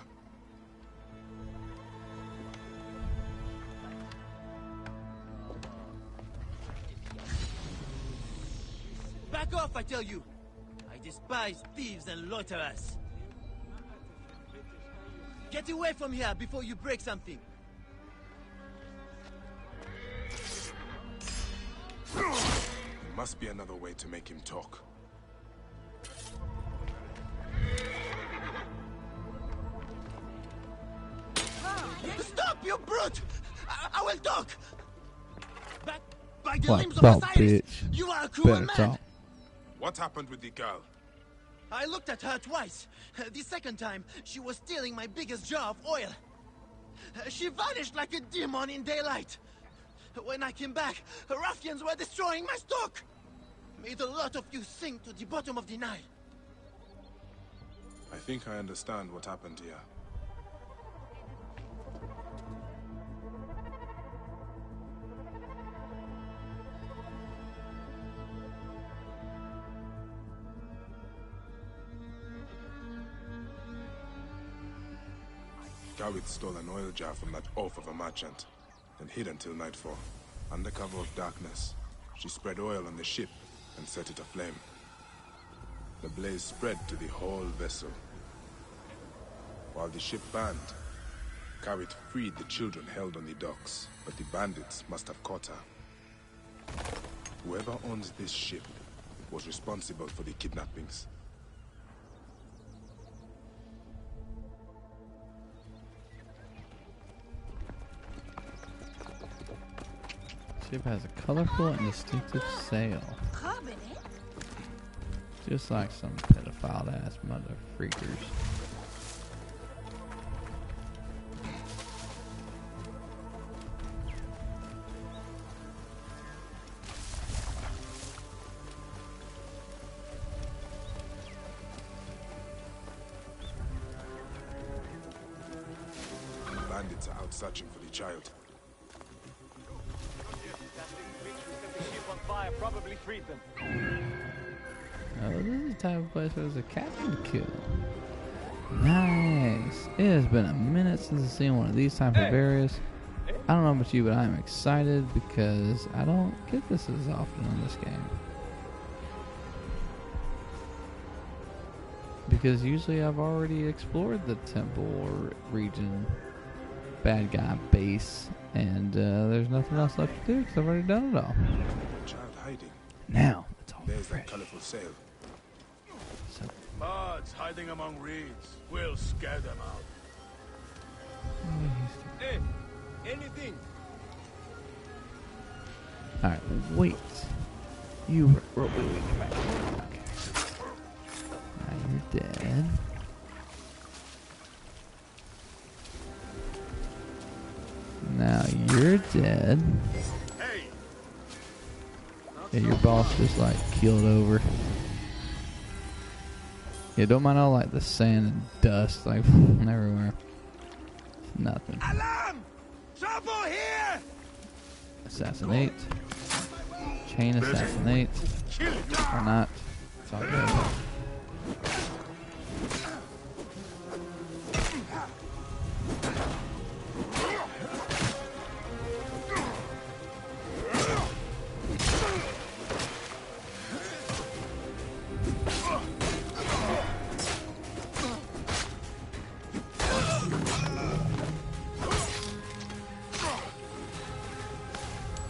Back off, I tell you! I despise thieves and loiterers. Get away from here before you break something. There must be another way to make him talk. Stop, you brute! I will talk! Back by the What limbs about, of Osiris! bitch? You are a cruel Better man! talk. What happened with the girl? I looked at her twice. The second time, she was stealing my biggest jar of oil. She vanished like a demon in daylight. When I came back, ruffians were destroying my stock. May the lot of you sink to the bottom of the Nile. I think I understand what happened here. KowieT's stole an oil jar from that oaf of a merchant, and hid until nightfall. Under cover of darkness, she spread oil on the ship and set it aflame. The blaze spread to the whole vessel. While the ship burned, KowieT's freed the children held on the docks, but the bandits must have caught her. Whoever owns this ship was responsible for the kidnappings. Ship has a colorful and distinctive sail. Just like some pedophile ass mother freakers. The bandits are out searching for the child. Fire probably freed them. Oh, this is the type of place where there's a captain to kill. Nice. It has been a minute since I've seen one of these type of areas. I don't know about you, but I'm excited because I don't get this as often in this game. Because usually I've already explored the temple or region, bad guy base, and there's nothing else left to do because I've already done it all. Child hiding. Now it's all There's fresh. that colorful sail. So, Birds hiding among reeds. We'll scare them out. Hey, anything? alright, wait. You wait, come back. Okay. Now you're dead. Now you're dead. Hey! Yeah, your boss just like keeled over. Yeah, don't mind all like the sand and dust like everywhere. Nothing. Alarm! Trouble here! Assassinate. Chain assassinate. Or not. It's all good.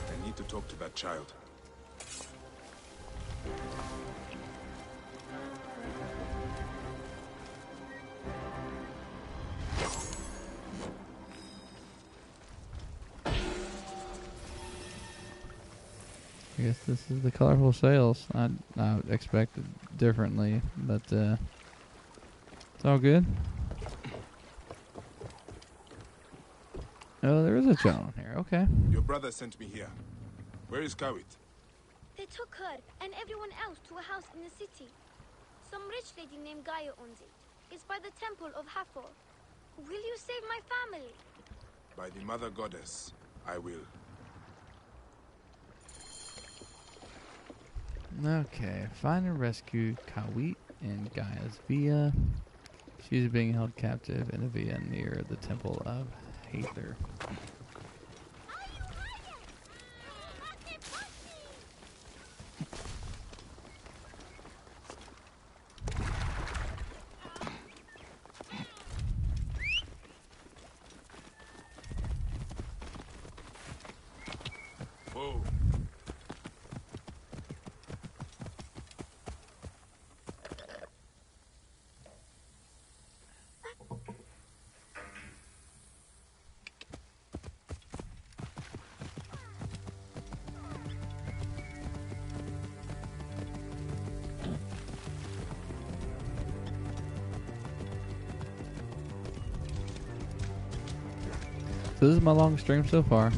I need to talk to that child. I guess this is the colorful sails. I expected differently, but it's all good. Oh, there is a gentleman here. Okay. Your brother sent me here. Where is Kowit? They took her and everyone else to a house in the city. Some rich lady named Gaia owns it. It's by the temple of Hathor. Will you save my family? By the Mother Goddess, I will. Okay. Find and rescue Kowit in Gaia's Via. She's being held captive in a villa near the temple of Hathor. Whoa. So this is my longest stream so far.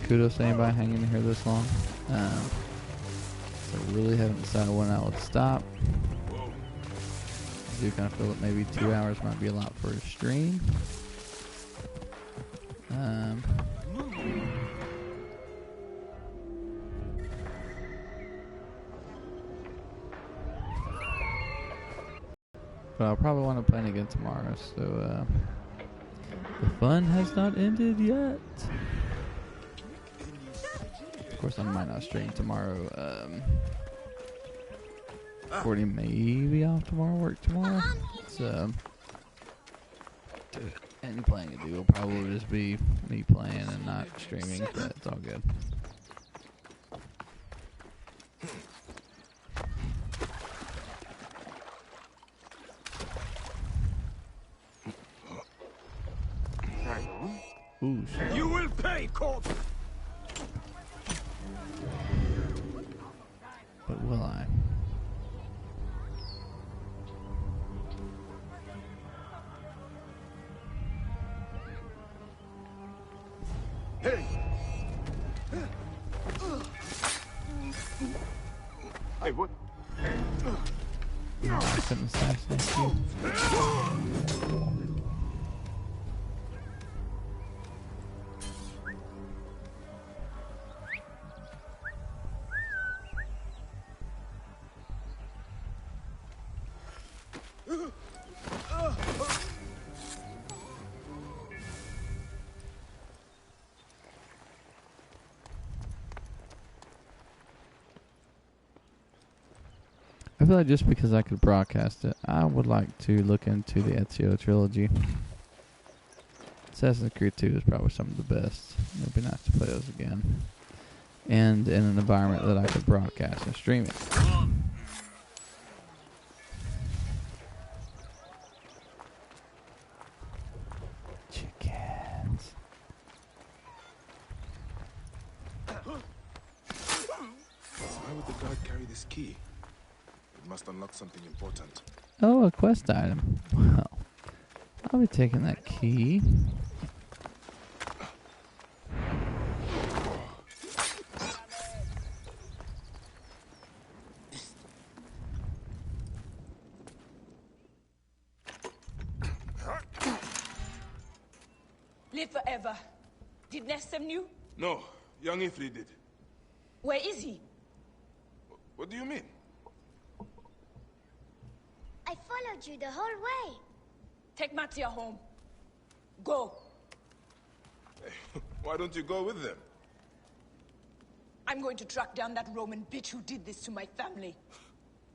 Kudos to anybody hanging in here this long. So really haven't decided when I would stop. I do kind of feel that maybe 2 hours might be a lot for a stream. But I'll probably want to play again tomorrow, so the fun has not ended yet. Of course, I might not stream tomorrow. Cordy may be off tomorrow, work tomorrow. So, any playing I do will probably just be me playing and not streaming, but it's all good. Ooh, shit. You will pay, corpse! Hey! Hey, what? No, I couldn't assassinate you. I feel like just because I could broadcast it, I would like to look into the Ezio trilogy. Assassin's Creed 2 is probably some of the best. It would be nice to play those again. And in an environment that I could broadcast and stream it. Chickens. Why would the guard carry this key? It must unlock something important. Oh, a quest item. Well, I'll be taking that key. Live forever. Did Ness send you? No, young Ifrit did. Where is he? What do you mean? I followed you the whole way. Take Mattia home. Go. Why don't you go with them? I'm going to track down that Roman bitch who did this to my family.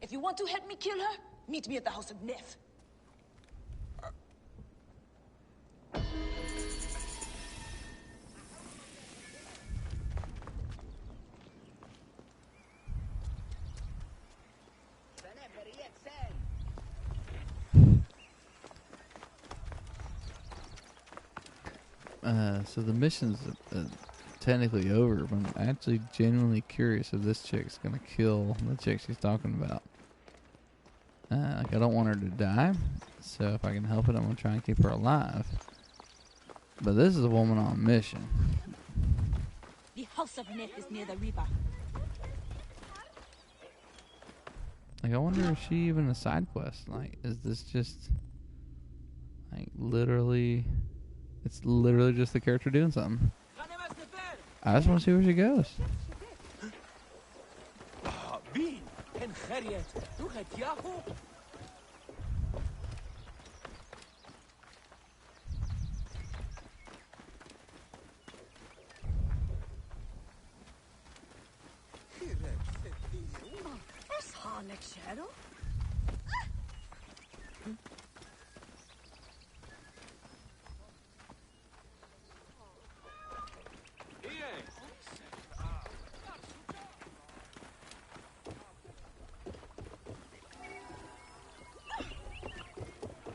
If you want to help me kill her, meet me at the house of Neff. So the mission's technically over, but I'm actually genuinely curious if this chick's gonna kill the chick she's talking about. Like, I don't want her to die, so if I can help it, I'm gonna try and keep her alive. But this is a woman on a mission. The house of Neff is near the river. Like, I wonder if she even a side quest. Like, is this just like literally? It's literally just the character doing something. I just want to see where she goes.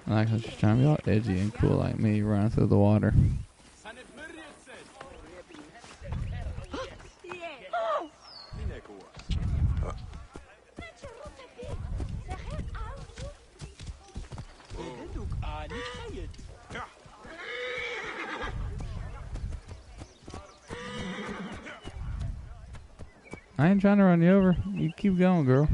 I like how she's trying to be all edgy and cool like me running through the water. I ain't trying to run you over. You keep going, girl.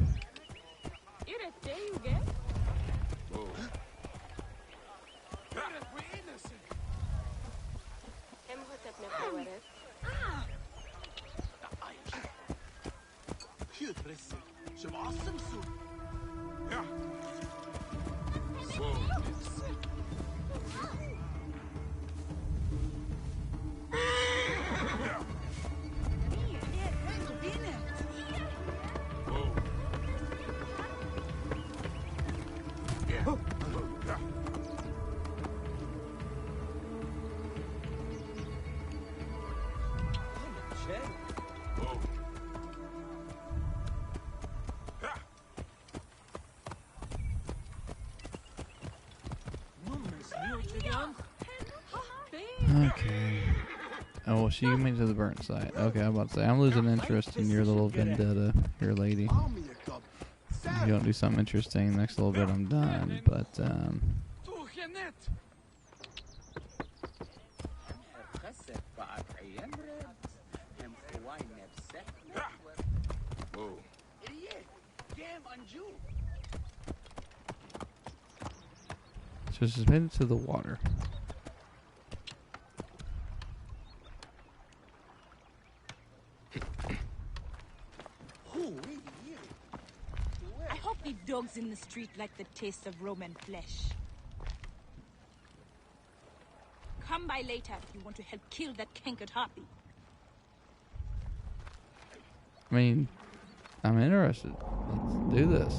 Okay. Oh, well, she gave me to the burnt site. Okay, I'm about to say, I'm losing interest in your little vendetta, your lady. If you don't do something interesting, next little bit I'm done, but, Whoa. So it's suspended to the water. I hope the dogs in the street like the taste of Roman flesh. Come by later if you want to help kill that cankered harpy. I mean, I'm interested. Let's do this.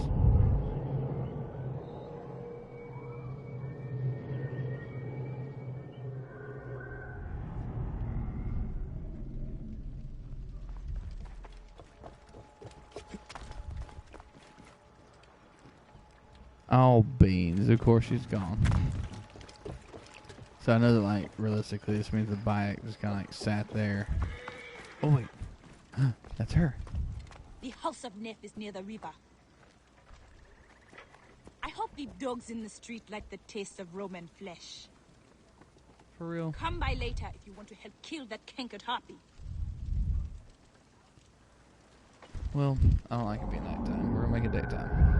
Oh, beans. Of course she's gone. So I know that, like, realistically, this means the bike just kind of, like, sat there. Oh, wait. That's her. The house of Neff is near the river. I hope the dogs in the street like the taste of Roman flesh. For real? Come by later if you want to help kill that cankered harpy. Well, I don't like it being nighttime. We're gonna make it daytime.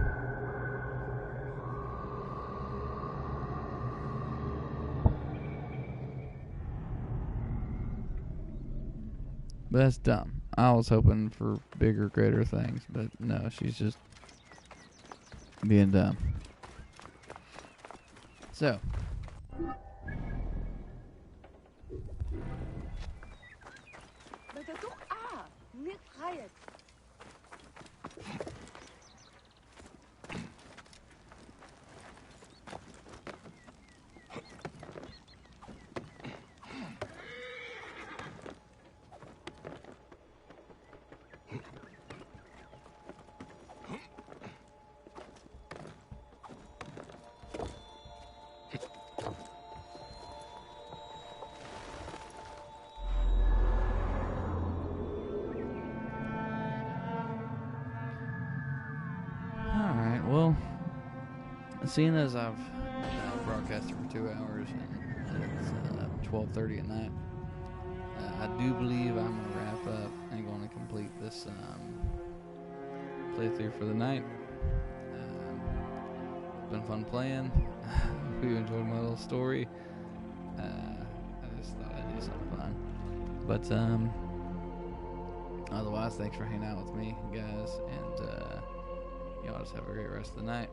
But that's dumb. I was hoping for bigger, greater things, but no, she's just being dumb. So. Alright, well, seeing as I've broadcasted for 2 hours and it's 12:30 at night, I do believe I'm going to wrap up and going to complete this playthrough for the night. It's been fun playing. Hope you enjoyed my little story. I just thought I'd do something fun. But otherwise, thanks for hanging out with me, guys, and y'all just have a great rest of the night.